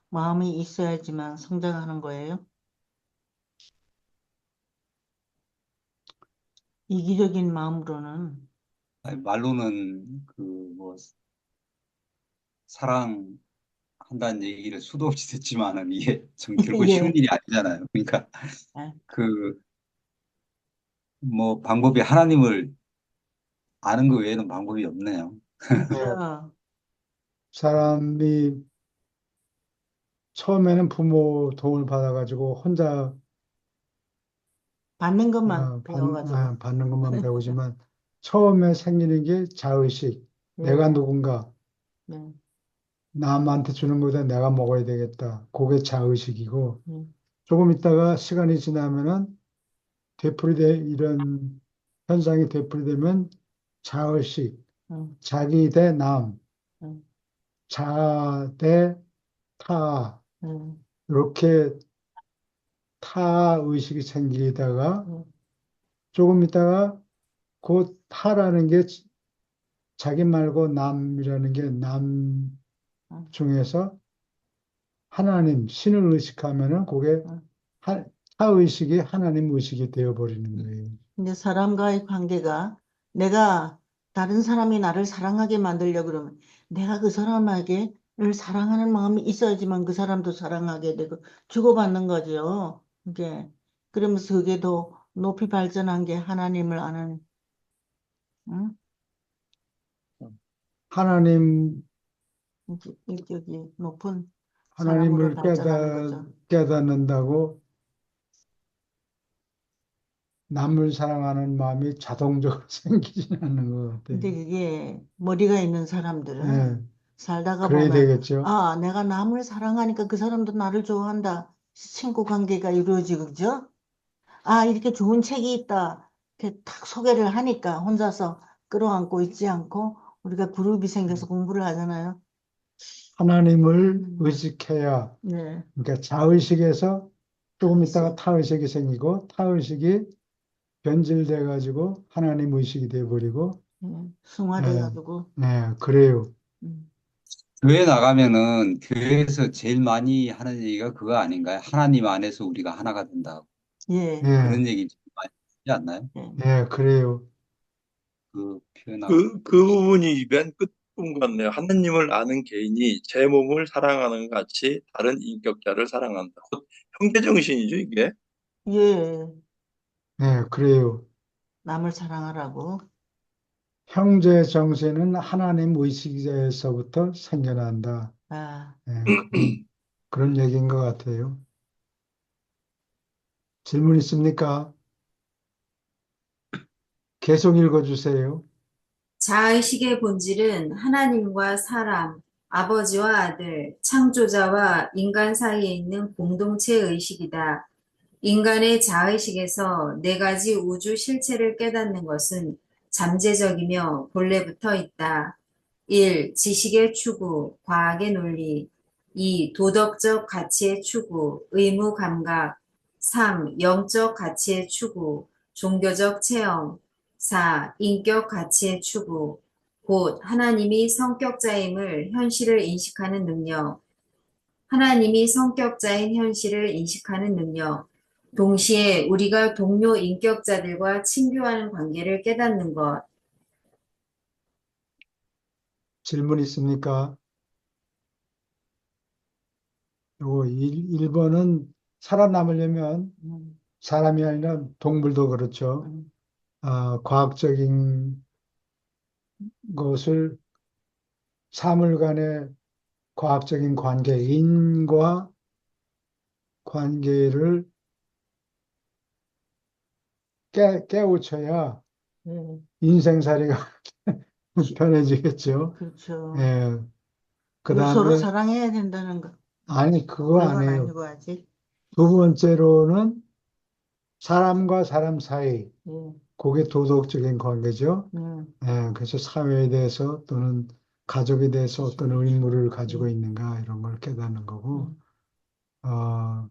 마음이 있어야지만 성장하는 거예요. 이기적인 마음으로는 아니, 말로는 그 뭐 사랑한다는 얘기를 수도 없이 듣지만은 이게 좀 결코 쉬운 예. 일이 아니잖아요. 그러니까 아, 그 뭐 방법이 하나님을 아는 거 외에는 방법이 없네요. 그렇죠. 사람이 처음에는 부모 도움을 받아가지고 혼자 받는 것만 배워가지고. 받는 것만 배우지만 처음에 생기는 게 자의식. 내가 예. 누군가, 네. 남한테 주는 거보다 내가 먹어야 되겠다. 그게 자의식이고 음, 조금 있다가 시간이 지나면은 이런 현상이 되풀이되면 자의식, 음, 자기 대 남, 음, 자 대 타, 음, 이렇게 타 의식이 생기다가 음, 조금 있다가 그 타라는 게 자기 말고 남이라는 게 남 음, 중에서 하나님, 신을 의식하면은 그게 음. 타의식이 하나님 의식이 되어버리는 거예요. 근데 사람과의 관계가 내가 다른 사람이 나를 사랑하게 만들려 그러면 내가 그 사람에게 를 사랑하는 마음이 있어야지만 그 사람도 사랑하게 되고 주고받는 거죠. 이게 그러면서 그게 더 높이 발전한 게 하나님을 아는 응? 하나님, 인격이 높은 사람으로 하나님을 발전하는 거죠. 깨닫는다고 남을 사랑하는 마음이 자동적으로 생기지는 않는 것 같아요. 근데 그게 머리가 있는 예, 사람들은 살다가 그래야 보면 되겠죠. 아, 내가 남을 사랑하니까 그 사람도 나를 좋아한다. 친구 관계가 이루어지고 그죠? 아, 이렇게 좋은 책이 있다. 이렇게 탁 소개를 하니까 혼자서 끌어안고 있지 않고 우리가 그룹이 생겨서 공부를 하잖아요. 하나님을 음, 의식해야, 네. 그러니까 자의식에서 조금 있다가 다시, 타의식이 생기고, 타의식이 변질돼 가지고 하나님 의식이 돼버리고, 예, 승화돼가지고. 그래요. 음, 교회 나가면은 교회에서 제일 많이 하는 얘기가 그거 아닌가요? 하나님 안에서 우리가 하나가 된다. 예, 예, 그런 얘기 좀 많이 하지 않나요? 예. 그래요. 그 표현하고. 그 부분이 맨 끝부분 같네요. 하나님을 아는 개인이 제 몸을 사랑하는 것 같이 다른 인격자를 사랑한다. 곧 형제 정신이죠, 이게. 예, 그래요. 남을 사랑하라고. 형제 정신은 하나님 의식에서부터 생겨난다. 아, 그런 얘기인 것 같아요. 질문 있습니까? 계속 읽어주세요. 자의식의 본질은 하나님과 사람, 아버지와 아들, 창조자와 인간 사이에 있는 공동체 의식이다. 인간의 자의식에서 네 가지 우주 실체를 깨닫는 것은 잠재적이며 본래부터 있다. 1. 지식의 추구, 과학의 논리. 2. 도덕적 가치의 추구, 의무 감각. 3. 영적 가치의 추구, 종교적 체험. 4. 인격 가치의 추구, 곧 하나님이 성격자임을 현실을 인식하는 능력. 하나님이 성격자인 현실을 인식하는 능력. 동시에 우리가 동료 인격자들과 친교하는 관계를 깨닫는 것. 질문 있습니까? 요거 1번은 살아남으려면 음, 사람이 아니라 동물도 그렇죠. 음, 과학적인 것을 사물 간의 과학적인 관계, 인과 관계를 깨우쳐야 예, 인생살이가 편해지겠죠. 그렇죠. 예, 그 그리고 서로 다음에, 사랑해야 된다는 거. 아니, 그거 그런 건 아니에요. 아니고 아직. 두 번째로는 사람과 사람 사이, 예, 그게 도덕적인 관계죠. 음, 그래서 사회에 대해서 또는 가족에 대해서 어떤 의무를 가지고 예, 있는가 이런 걸 깨닫는 거고, 음, 어,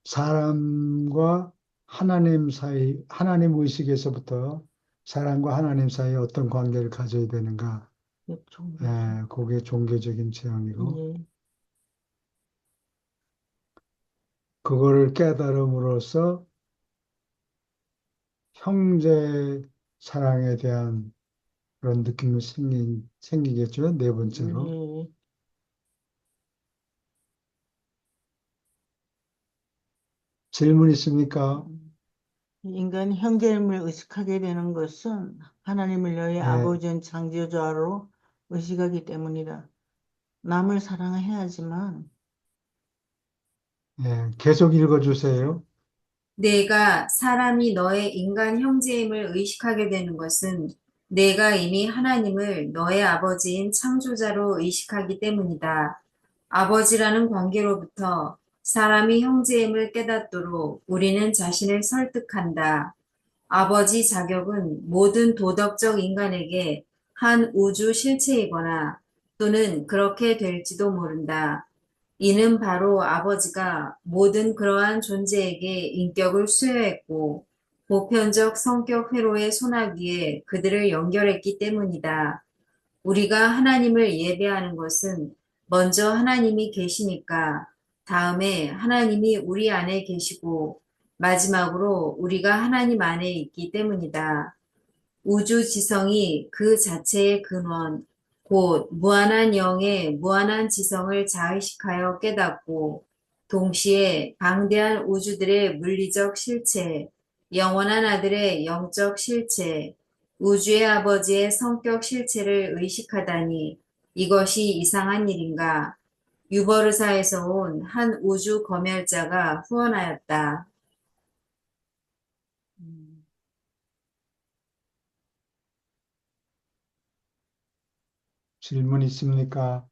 사람과 하나님 사이, 하나님 의식에서부터 사람과 하나님 사이에 어떤 관계를 가져야 되는가, 종교죠. 그게 종교적인 체험이고, 예, 그거를 깨달음으로써 형제 사랑에 대한 그런 느낌이 생기겠죠. 네 번째로. 예, 질문 있습니까? 인간이 형제임을 의식하게 되는 것은 하나님을 너의 예, 아버지인 창조자로 의식하기 때문이다. 남을 사랑해야 하지만, 계속 읽어주세요. 내가 사람이 너의 인간 형제임을 의식하게 되는 것은 내가 이미 하나님을 너의 아버지인 창조자로 의식하기 때문이다. 아버지라는 관계로부터 사람이 형제임을 깨닫도록 우리는 자신을 설득한다. 아버지 자격은 모든 도덕적 인간에게 한 우주 실체이거나 또는 그렇게 될지도 모른다. 이는 바로 아버지가 모든 그러한 존재에게 인격을 수여했고 보편적 성격 회로의 소나기에 그들을 연결했기 때문이다. 우리가 하나님을 예배하는 것은 먼저 하나님이 계시니까 다음에 하나님이 우리 안에 계시고 마지막으로 우리가 하나님 안에 있기 때문이다. 우주 지성이 그 자체의 근원, 곧 무한한 영의 무한한 지성을 자의식하여 깨닫고, 동시에 방대한 우주들의 물리적 실체, 영원한 아들의 영적 실체, 우주의 아버지의 성격 실체를 의식하다니 이것이 이상한 일인가? 유버르사에서 온 한 우주 검열자가 후원하였다. 음, 질문 있습니까?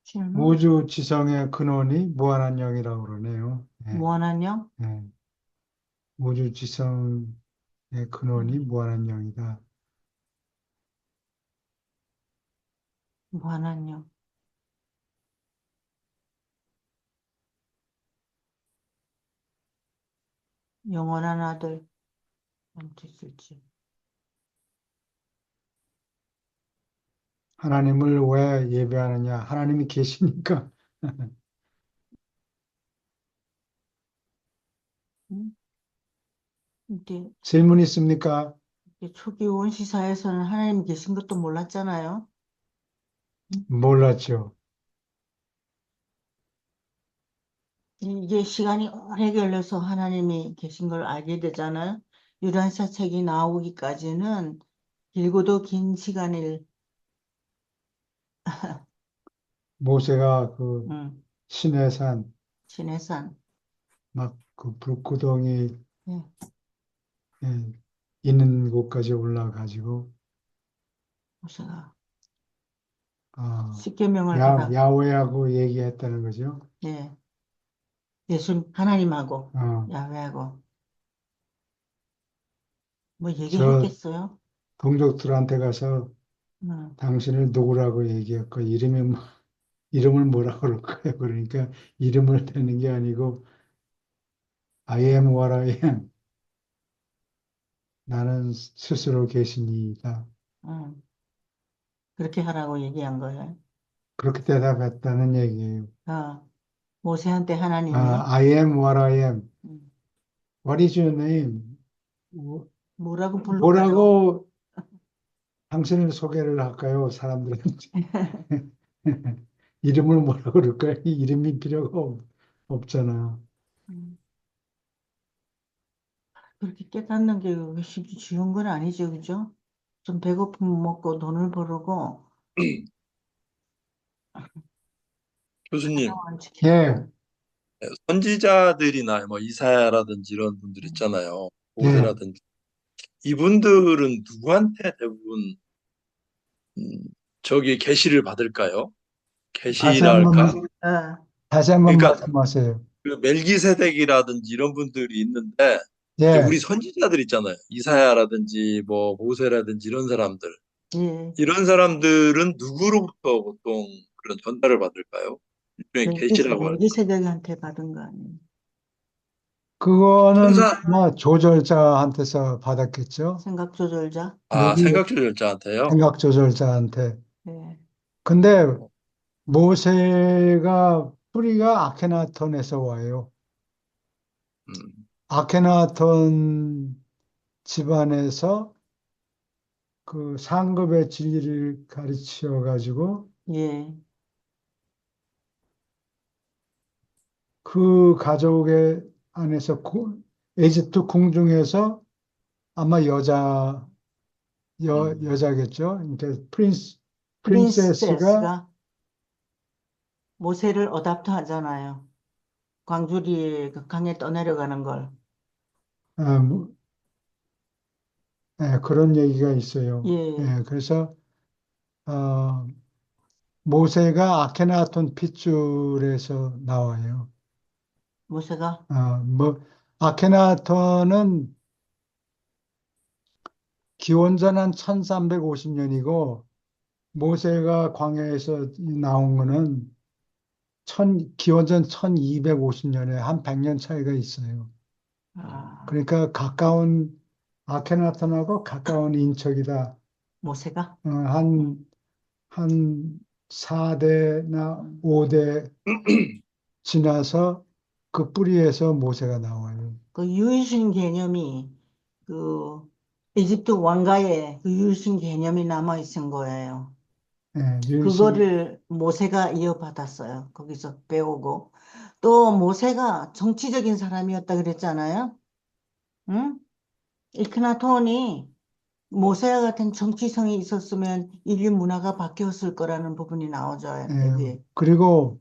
질문? 우주 지성의 근원이 무한한 영이라고 그러네요. 무한한 영? 예. 우주 지성의 근원이 음, 무한한 영이다. 무한한 영. 영원한 아들. 언제 있을지. 하나님을 왜 예배하느냐? 하나님이 계시니까. 음? 이게 질문 있습니까? 초기 원시사에서는 하나님 계신 것도 몰랐잖아요. 몰랐죠. 이게 시간이 오래 걸려서 하나님이 계신 걸 알게 되잖아요. 유란사 책이 나오기까지는 길고도 긴 시간을, 모세가 그 음, 시내산 지내산. 막 그 불구덩이 예, 예, 있는 곳까지 올라가지고 모세가 어, 십계명을 받아. 야훼하고 얘기했다는 거죠. 예, 예수 하나님하고 어, 야훼하고 뭐 저 얘기했겠어요? 동족들한테 가서 음, 당신을 누구라고 얘기했고 이름을 뭐라고 그럴까요? 그러니까 이름을 대는 게 아니고 I am what I am. 나는 스스로 계시니이다. 음, 그렇게 하라고 얘기한 거예요. 그렇게 대답했다는 얘기예요. 어, 모세한테 하나님이 I am what I am. 음, What is your name? 뭐라고 부를까요? 뭐라고 당신을 소개를 할까요? 사람들한테. 이름을 뭐라고 그럴까요? 이름이 필요가 없잖아. 음, 그렇게 깨닫는 게 쉽지 쉬운 건 아니죠, 그죠? 좀 배고프면 먹고 돈을 벌고 교수님, 하나만 지키고. 예, 선지자들이나 뭐 이사야라든지 이런 분들 음, 있잖아요. 예. 모세라든지 이분들은 누구한테 대부분 음, 저기 계시를 받을까요? 다시 계시라 한번, 할까? 다시 한번 그러니까 말씀하세요. 그 멜기세덱이라든지 이런 분들이 있는데 이제 예, 우리 선지자들 있잖아요. 이사야라든지 뭐 모세라든지 이런 사람들. 예. 이런 사람들은 누구로부터 보통 그런 전달을 받을까요? 일종의 계시라고 할까? 멜기세덱한테 받은 거 아니에요? 그거는 천사, 아마 조절자한테서 받았겠죠. 생각 조절자? 아, 누구 생각조절자한테요? 생각 조절자한테. 예. 근데 모세가 뿌리가 아케나톤에서 와요. 음, 아케나톤 집안에서 그 상급의 진리를 가르쳐 가지고 예. 그 가족의 안에서 에집트 궁중에서 아마 여자겠죠. 그러니까 프린세스가 프린세스가 모세를 어답트 하잖아요. 광주리 그 강에 떠내려가는 걸. 아, 그런 얘기가 있어요. 예. 그래서 어, 모세가 아케나톤 핏줄에서 나와요. 모세가 뭐 아케나톤은 기원전 한 1350년이고 모세가 광야에서 나온 거는 기원전 1250년에 한 100년 차이가 있어요. 아, 그러니까 아케나톤하고 가까운 인척이다. 모세가 한 4대나 5대 지나서 그 뿌리에서 모세가 나와요. 그 유일신 개념이 그 이집트 왕가에 그 유일신 개념이 남아 있은 거예요. 유일신, 그거를 모세가 이어받았어요. 거기서 배우고. 또 모세가 정치적인 사람이었다 그랬잖아요. 응? 이크나톤이 모세와 같은 정치성이 있었으면 인류 문화가 바뀌었을 거라는 부분이 나오죠, 여기에. 그리고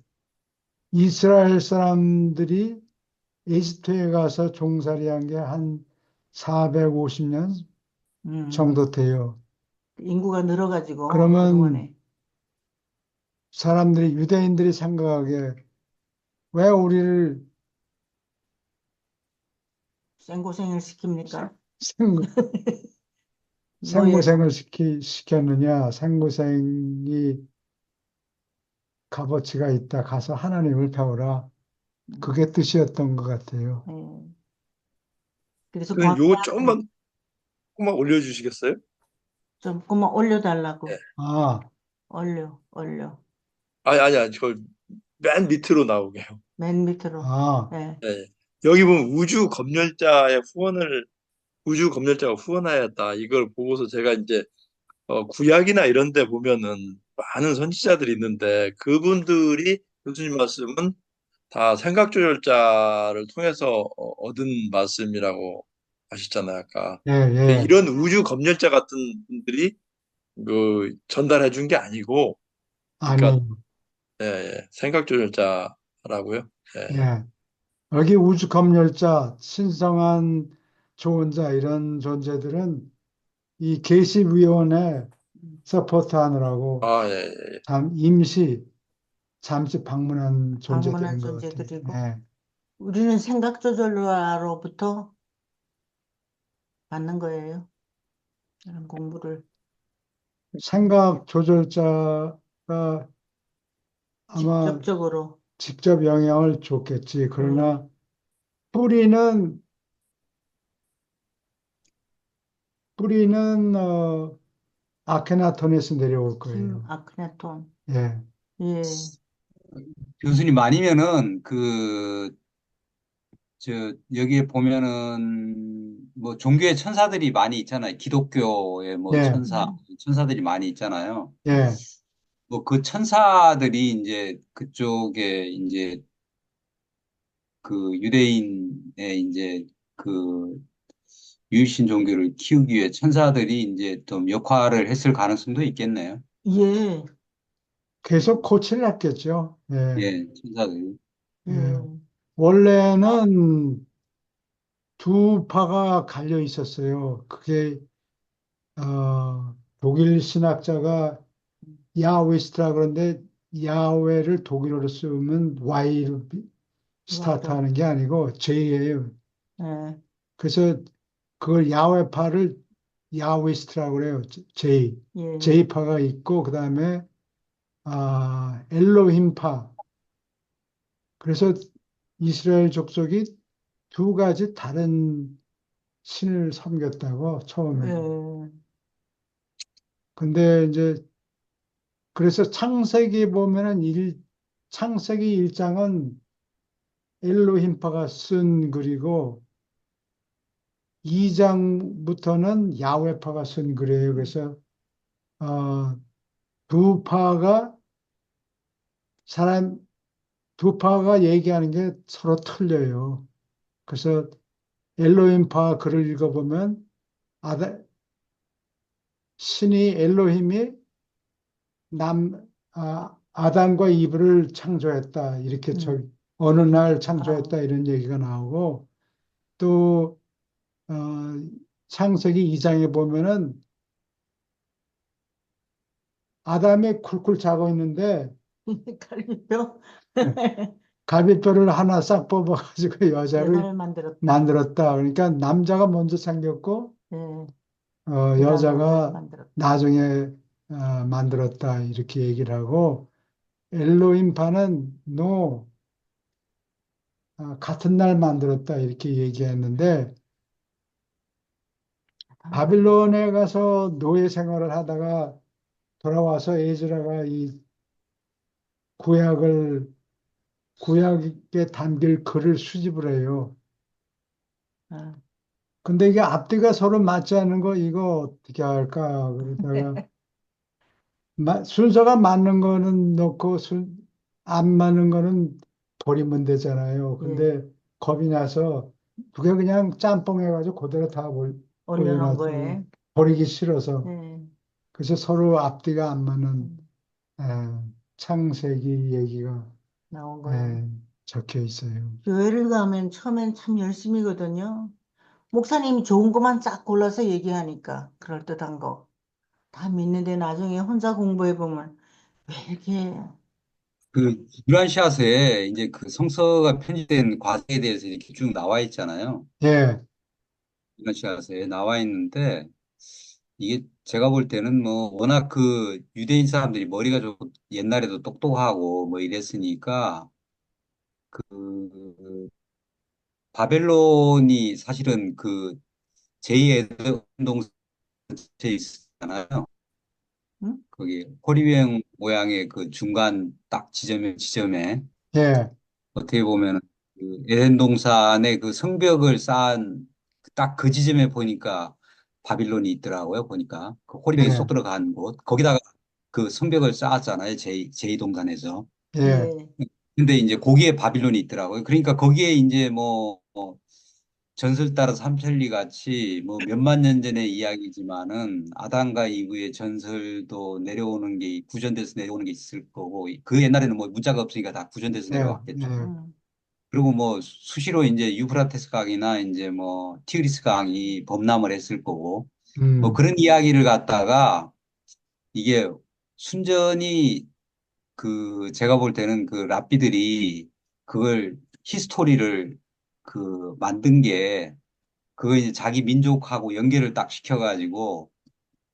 이스라엘 사람들이 이집트에 가서 종살이한 게 한 450년 음, 정도 돼요. 인구가 늘어가지고 그러면 그동안에 유대인들이 생각하기에 왜 우리를 생고생을 시킵니까? 생, 노예로. 생고생을 시켰느냐? 생고생이 값어치가 있다. 가서 하나님을 배워라. 음, 그게 뜻이었던 것 같아요. 예. 그래서 그 광야 요거 조금만 올려주시겠어요? 좀 그만 예. 올려달라고. 아, 올려. 아니, 저 맨 밑으로 나오게요. 맨 밑으로. 아, 예. 예. 여기 보면 우주 검열자가 후원하였다. 이걸 보고서 제가 이제 구약이나 이런 데 보면은 많은 선지자들이 있는데 그분들이 교수님 말씀은 다 생각조절자를 통해서 얻은 말씀이라고 하셨잖아요, 아까. 예, 예. 이런 우주 검열자 같은 분들이 그 전달해 준 게 아니고, 그러니까 아니, 생각조절자라고요. 예. 예. 여기 우주검열자, 신성한 조언자 이런 존재들은 이 계시위원회 서포트 하느라고 아, 예. 잠시 방문한 방문한 존재들인 것 같아요. 존재들이고. 예. 우리는 생각 조절로부터 받는 거예요. 이런 공부를. 생각 조절자가 아마 직접적으로. 직접 영향을 줬겠지. 예. 그러나 뿌리는 뿌리는 아케나톤에서 내려올 김 거예요. 아크네톤. 예, 예. 교수님 아니면은 여기에 보면은 뭐 종교의 천사들이 많이 있잖아요. 기독교의 뭐 예, 천사들이 많이 있잖아요. 예. 뭐 그 천사들이 이제 그쪽에 이제 그 유대인의 이제 그 유일신 종교를 키우기 위해 천사들이 이제 좀 역할을 했을 가능성도 있겠네요. 예. 계속 고칠 났겠죠. 예, 예, 천사들이. 예. 예. 원래는 두 파가 갈려 있었어요. 그게 독일 신학자가 야훼스트라 그런데 야훼를 독일어로 쓰면 Y로 스타트 와이로. 하는 게 아니고 J예요. 예, 그래서 그걸 야훼파를 야훼스트라고 그래요. J. 예, 예. J파가 있고 그다음에 엘로힘파. 그래서 이스라엘 족속이 두 가지 다른 신을 섬겼다고 처음에. 예, 근데 이제 그래서 창세기 보면은 창세기 1장은 엘로힘파가 쓴 글이고 2장부터는 야훼파가 쓴 글이에요. 그래서 어, 두 파가 사람 두 파가 얘기하는 게 서로 틀려요. 그래서 엘로힘파 글을 읽어보면 아다, 신이 엘로힘이 아담과 이브를 창조했다. 이렇게 어느 날 창조했다. 아, 이런 얘기가 나오고 또 어, 창세기 2장에 보면은 아담이 쿨쿨 자고 있는데 갈비뼈 갈비뼈를 하나 싹 뽑아가지고 여자를 여자를 만들었다. 만들었다. 그러니까 남자가 먼저 생겼고 예, 그다음에 여자를 여자가 만들었다. 나중에 만들었다. 이렇게 얘기를 하고 엘로힘파는 같은 날 만들었다. 이렇게 얘기했는데 바빌론에 가서 노예 생활을 하다가 돌아와서 에즈라가 이 구약을 구약에 담길 글을 수집을 해요. 아, 근데 이게 앞뒤가 서로 맞지 않는 거 이거 어떻게 할까? 그러다가 순서가 맞는 거는 넣고 안 맞는 거는 버리면 되잖아요. 예, 근데 겁이 나서 두 개 그냥 짬뽕 해가지고 그대로 다 올려놓은 올려놨어요. 거에. 버리기 싫어서. 예, 그래서 서로 앞뒤가 안 맞는 음, 에, 창세기 얘기가 나온 거예요. 적혀 있어요. 교회를 가면 처음엔 참 열심이거든요. 목사님이 좋은 것만 쫙 골라서 얘기하니까 그럴듯한 거 다 믿는데 나중에 혼자 공부해 보면 왜 이렇게 그 유란시아서에 이제 그 성서가 편집된 과정에 대해서 이렇게 쭉 나와 있잖아요. 예, 유란시아서에 나와 있는데 이게 제가 볼 때는 뭐 워낙 그 유대인 사람들이 머리가 좀 옛날에도 똑똑하고 뭐 이랬으니까 그 바벨론이 사실은 그 제2 에돔 동체에 있잖아요. 응? 거기 호리병 모양의 그 중간 딱 지점에 예, 어떻게 보면 그 에덴 동산의 그 성벽을 쌓은 딱 그 지점에 보니까 바빌론이 있더라고요. 보니까 그 호리병이 쏙 예, 들어간 곳 거기다가 그 성벽을 쌓았잖아요. 제2 동산에서. 예, 예, 근데 이제 거기에 바빌론이 있더라고요. 그러니까 거기에 이제 뭐 전설 따라 삼천리 같이 뭐 몇만 년 전의 이야기지만은 아담과 이브의 전설도 내려오는 게 구전돼서 내려오는 게 있을 거고 그 옛날에는 뭐 문자가 없으니까 다 구전돼서 예, 내려왔겠죠. 예, 응, 그리고 뭐 수시로 이제 유프라테스 강이나 이제 뭐 티그리스 강이 범람을 했을 거고 뭐 음, 그런 이야기를 갖다가 이게 순전히 그 제가 볼 때는 그 랍비들이 그걸 히스토리를 그 만든 게 그거 이제 자기 민족하고 연결을 딱 시켜가지고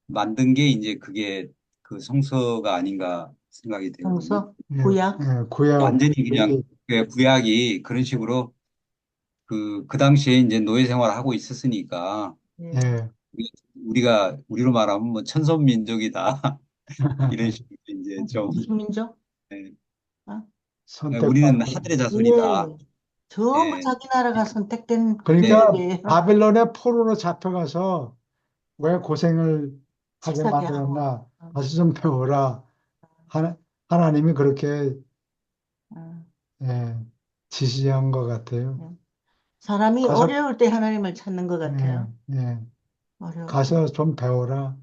만든 게 이제 그게 그 성서가 아닌가 생각이 되거든요. 성서, 예, 구약, 예, 구약, 완전히 그냥 그 구약이 그런 식으로 그 당시에 이제 노예 생활을 하고 있었으니까 예, 예, 우리로 말하면 뭐 천선민족이다. 이런 식으로 이제 좀, 무슨 민족? 예, 아, 우리는 선택받고. 하늘의 자손이다. 예, 전부 예, 자기 나라가 선택된 네. 그러니까 민족이에요. 바벨론의 포로로 잡혀가서 왜 고생을 하게 치사게 하고. 만들었나? 다시 좀 배워라. 하나님이 그렇게 어, 예, 지시한 것 같아요. 예. 사람이 가서 어려울 때 하나님을 찾는 것 예, 같아요. 예, 어려울 때. 가서 좀 배워라.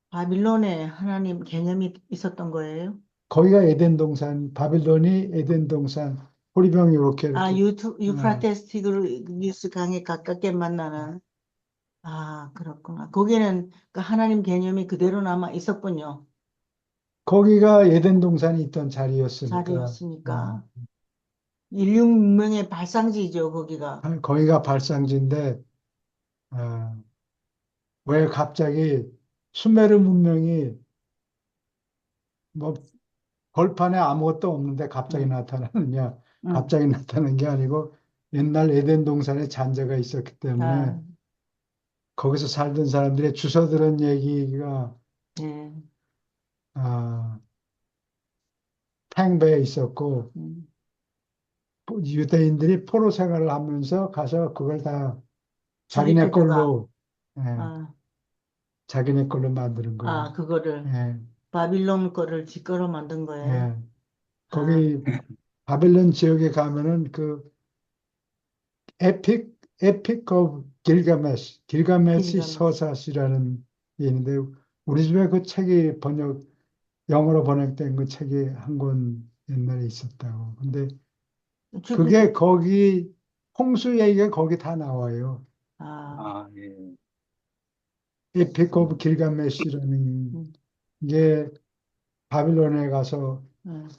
바빌론에 하나님 개념이 있었던 거예요. 거기가 에덴 동산, 바빌론이 에덴 동산, 호리병이 이렇게 아, 이렇게 어, 유프라테스 티그리스 강에 가깝게 만나는. 아, 그렇구나. 거기는 그 하나님 개념이 그대로 남아 있었군요. 거기가 에덴 동산이 있던 자리였으니까, 자리였으니까. 인류 문명의 발상지죠, 거기가. 거기가 발상지인데, 어, 왜 갑자기 수메르 문명이 뭐 벌판에 아무것도 없는데 갑자기 응, 나타나느냐? 응. 갑자기 나타난 게 아니고 옛날 에덴 동산에 잔재가 있었기 때문에 아, 거기서 살던 사람들의 주워 들은 얘기가 예. 아, 탕배에 있었고 음. 유대인들이 포로 생활을 하면서 가서 그걸 다 자기네 수립해다가, 걸로 예, 아, 자기네 걸로 만드는 거예요. 그거를, 예, 바빌론 거를 지거로 만든 거예요. 예. 아, 거기 바벨론 지역에 가면은 그 에픽 오브 길가메시 길가메시. 서사시라는 게 있는데 우리 집에 그 책이 영어로 번역된 그 책이 한 권 옛날에 있었다고. 근데 주변, 그게 거기 홍수 얘기가 거기 다 나와요. 아, 아, 예. 에픽 오브 음. 길가메시라는 음, 게 바빌론에 가서 음.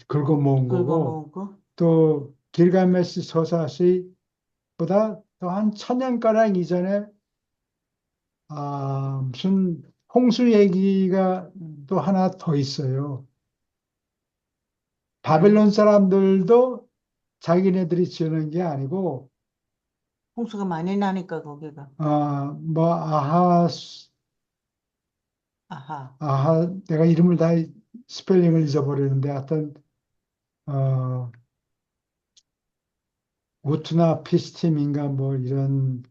긁어 모은 긁어 거고 먹고, 또 길가메시 서사시보다 또 한 천년가량 이전에 무슨 홍수 얘기가 음. 또 하나 더 있어요. 네. 바벨론 사람들도 자기네들이 지어낸 게 아니고 홍수가 많이 나니까, 거기가. 뭐 아하, 내가 이름을 다 스펠링을 잊어버리는데 하여튼 어, 우트나 피스팀인가 뭐 이런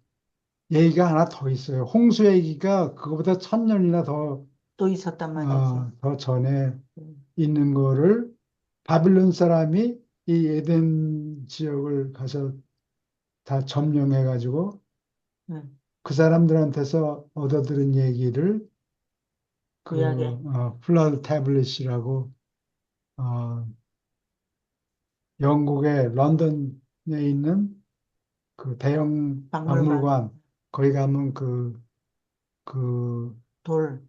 얘기가 하나 더 있어요. 홍수 얘기가 그거보다 천년이나 또 있었단 말이지. 더 전에 음, 있는 거를 바빌론 사람이 이 에덴 지역을 가서 다 점령해가지고 음. 그 사람들한테서 얻어들은 얘기를 구약에 플러드 태블릿이라고 어, 영국의 런던에 있는 그 대형 박물관, 박물관 거기 가면 그 돌,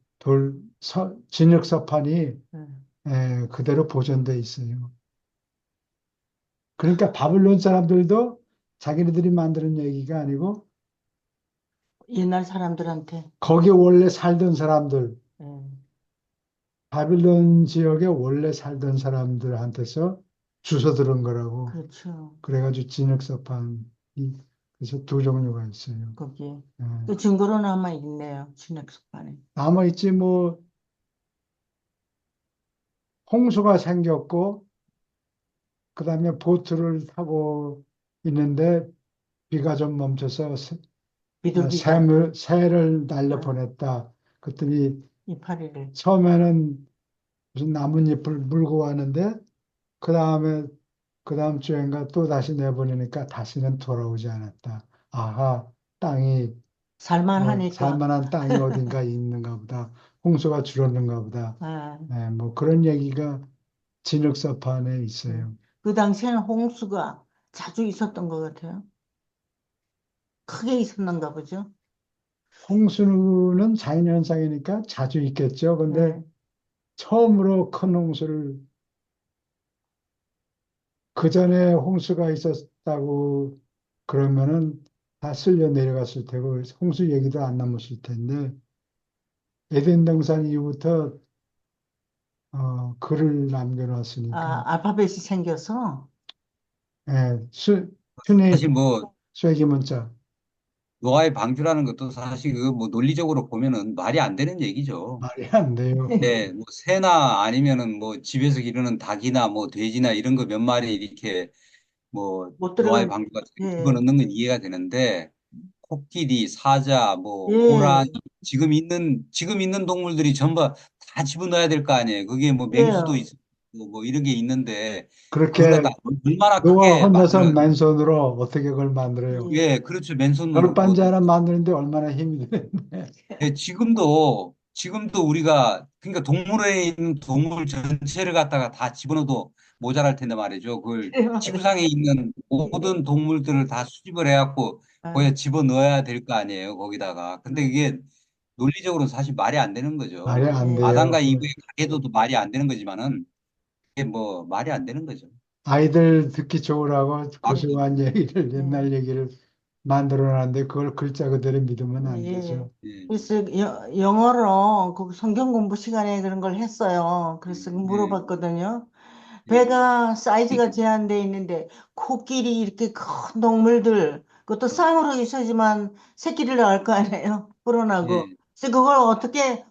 진흙 서판이 음. 그대로 보존돼 있어요. 그러니까 바빌론 사람들도 자기네들이 만드는 얘기가 아니고 옛날 사람들한테, 거기 원래 살던 사람들, 음. 바빌론 지역에 원래 살던 사람들한테서 주워 들은 거라고. 그렇죠. 그래가지고 진흙석판이 그래서 두 종류가 있어요. 거기에. 예. 또 증거로 남아 있네요. 진액석판에. 남아있지 뭐 홍수가 생겼고 그다음에 보트를 타고 있는데 비가 좀 멈춰서 비둘기가, 새를 날려 어, 보냈다. 그랬더니 이파리를. 처음에는 무슨 나뭇잎을 물고 왔는데 그다음에 그다음 주엔가 또 다시 내보내니까 다시는 돌아오지 않았다. 아하, 땅이 살만하니까, 살만한 땅이 어딘가 있는가 보다. 홍수가 줄었는가 보다. 아, 네, 뭐 그런 얘기가 진흙서판에 음. 있어요. 그 당시에는 홍수가 자주 있었던 것 같아요. 크게 있었는가 보죠. 홍수는 자연현상이니까 자주 있겠죠. 근데 네. 처음으로 큰 홍수를 그 전에 홍수가 있었다고 그러면은 다 쓸려 내려갔을 테고 홍수 얘기도 안 남았을 텐데 에덴 동산 이후부터 글을 남겨놨으니까 알파벳이 생겨서, 예, 순위 사실 뭐 쐐기 문자 노아의 방주라는 것도 사실 그 뭐 논리적으로 보면은 말이 안 되는 얘기죠. 말이 안 돼요. 네, 뭐 새나 아니면은 뭐 집에서 기르는 닭이나 뭐 돼지나 이런 거 몇 마리 이렇게 뭐 못 노아의 들어갈, 방주가 예, 집어넣는 건 이해가 되는데 코끼리, 사자, 뭐 예, 호랑이 지금 있는 동물들이 전부 다 집어넣어야 될 거 아니에요. 그게 뭐 맹수도 그래요. 있고 뭐 이런 게 있는데 그걸 그렇게 갖다 얼마나 노아 크게 혼자서 만들어야 돼. 맨손으로 어떻게 그걸 만들어요? 예. 예, 그렇죠. 맨손으로 겨울반지 그것도. 하나 만드는데 얼마나 힘이 드는데. 예, 지금도 우리가 그러니까 동물원에 있는 동물 전체를 갖다가 다 집어넣어도 모자랄 텐데 말이죠. 그걸 그래 말이에요. 지구상에 있는 모든 동물들을 다 수집을 해갖고 아, 거기에 집어넣어야 될 거 아니에요. 거기다가. 근데 아, 이게 논리적으로는 사실 말이 안 되는 거죠. 말이 안 예. 돼요. 아담과 이브의 가계도도 말이 안 되는 거지만은 이게 뭐 말이 안 되는 거죠. 아이들 듣기 좋으라고 말이 고생한 얘기를, 옛날 예. 얘기를 만들어놨는데 그걸 글자 그대로 믿으면 안 예. 되죠. 예, 그래서 영어로 그 성경 공부 시간에 그런 걸 했어요. 그래서 예, 물어봤거든요. 예, 배가 사이즈가 제한돼 있는데 코끼리 이렇게 큰 동물들 그것도 쌍으로 있어야지만 새끼를 낳을 거 아니에요. 불어나고. 예. 그래서 그걸 어떻게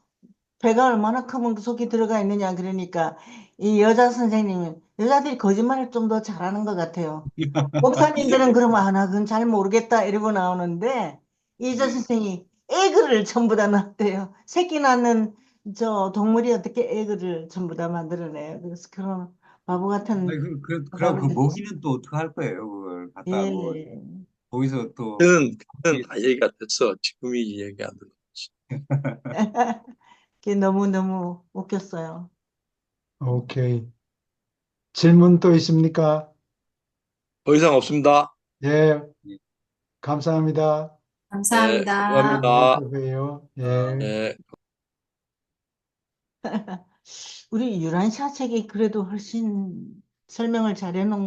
배가 얼마나 크면 그 속에 들어가 있느냐 그러니까 이 여자 선생님이 여자들이 거짓말을 좀 더 잘하는 것 같아요. 목사님들은 그러면 아, 나 그건 잘 모르겠다 이러고 나오는데 이 여자 예. 선생이 에그를 전부 다 낳대요. 새끼 낳는 저 동물이 어떻게 에그를 전부 다 만들어내요. 그래서 그런 바보 같은 아니, 그럼 대답을 그 했죠. 먹이는 또 어떡할 거예요? 그걸 갖다 뭐 예. 거기서 또 그는 다 얘기가 됐어. 지금이 얘기 안 들어. 그게 너무너무 웃겼어요. 오케이. 질문 또 있습니까? 더 이상 없습니다. 예, 예. 감사합니다. 네, 감사합니다. 네, 수고합니다. 또 봬요. 예. 네. 우리 유란샤 책이 그래도 훨씬 설명을 잘 해놓은 것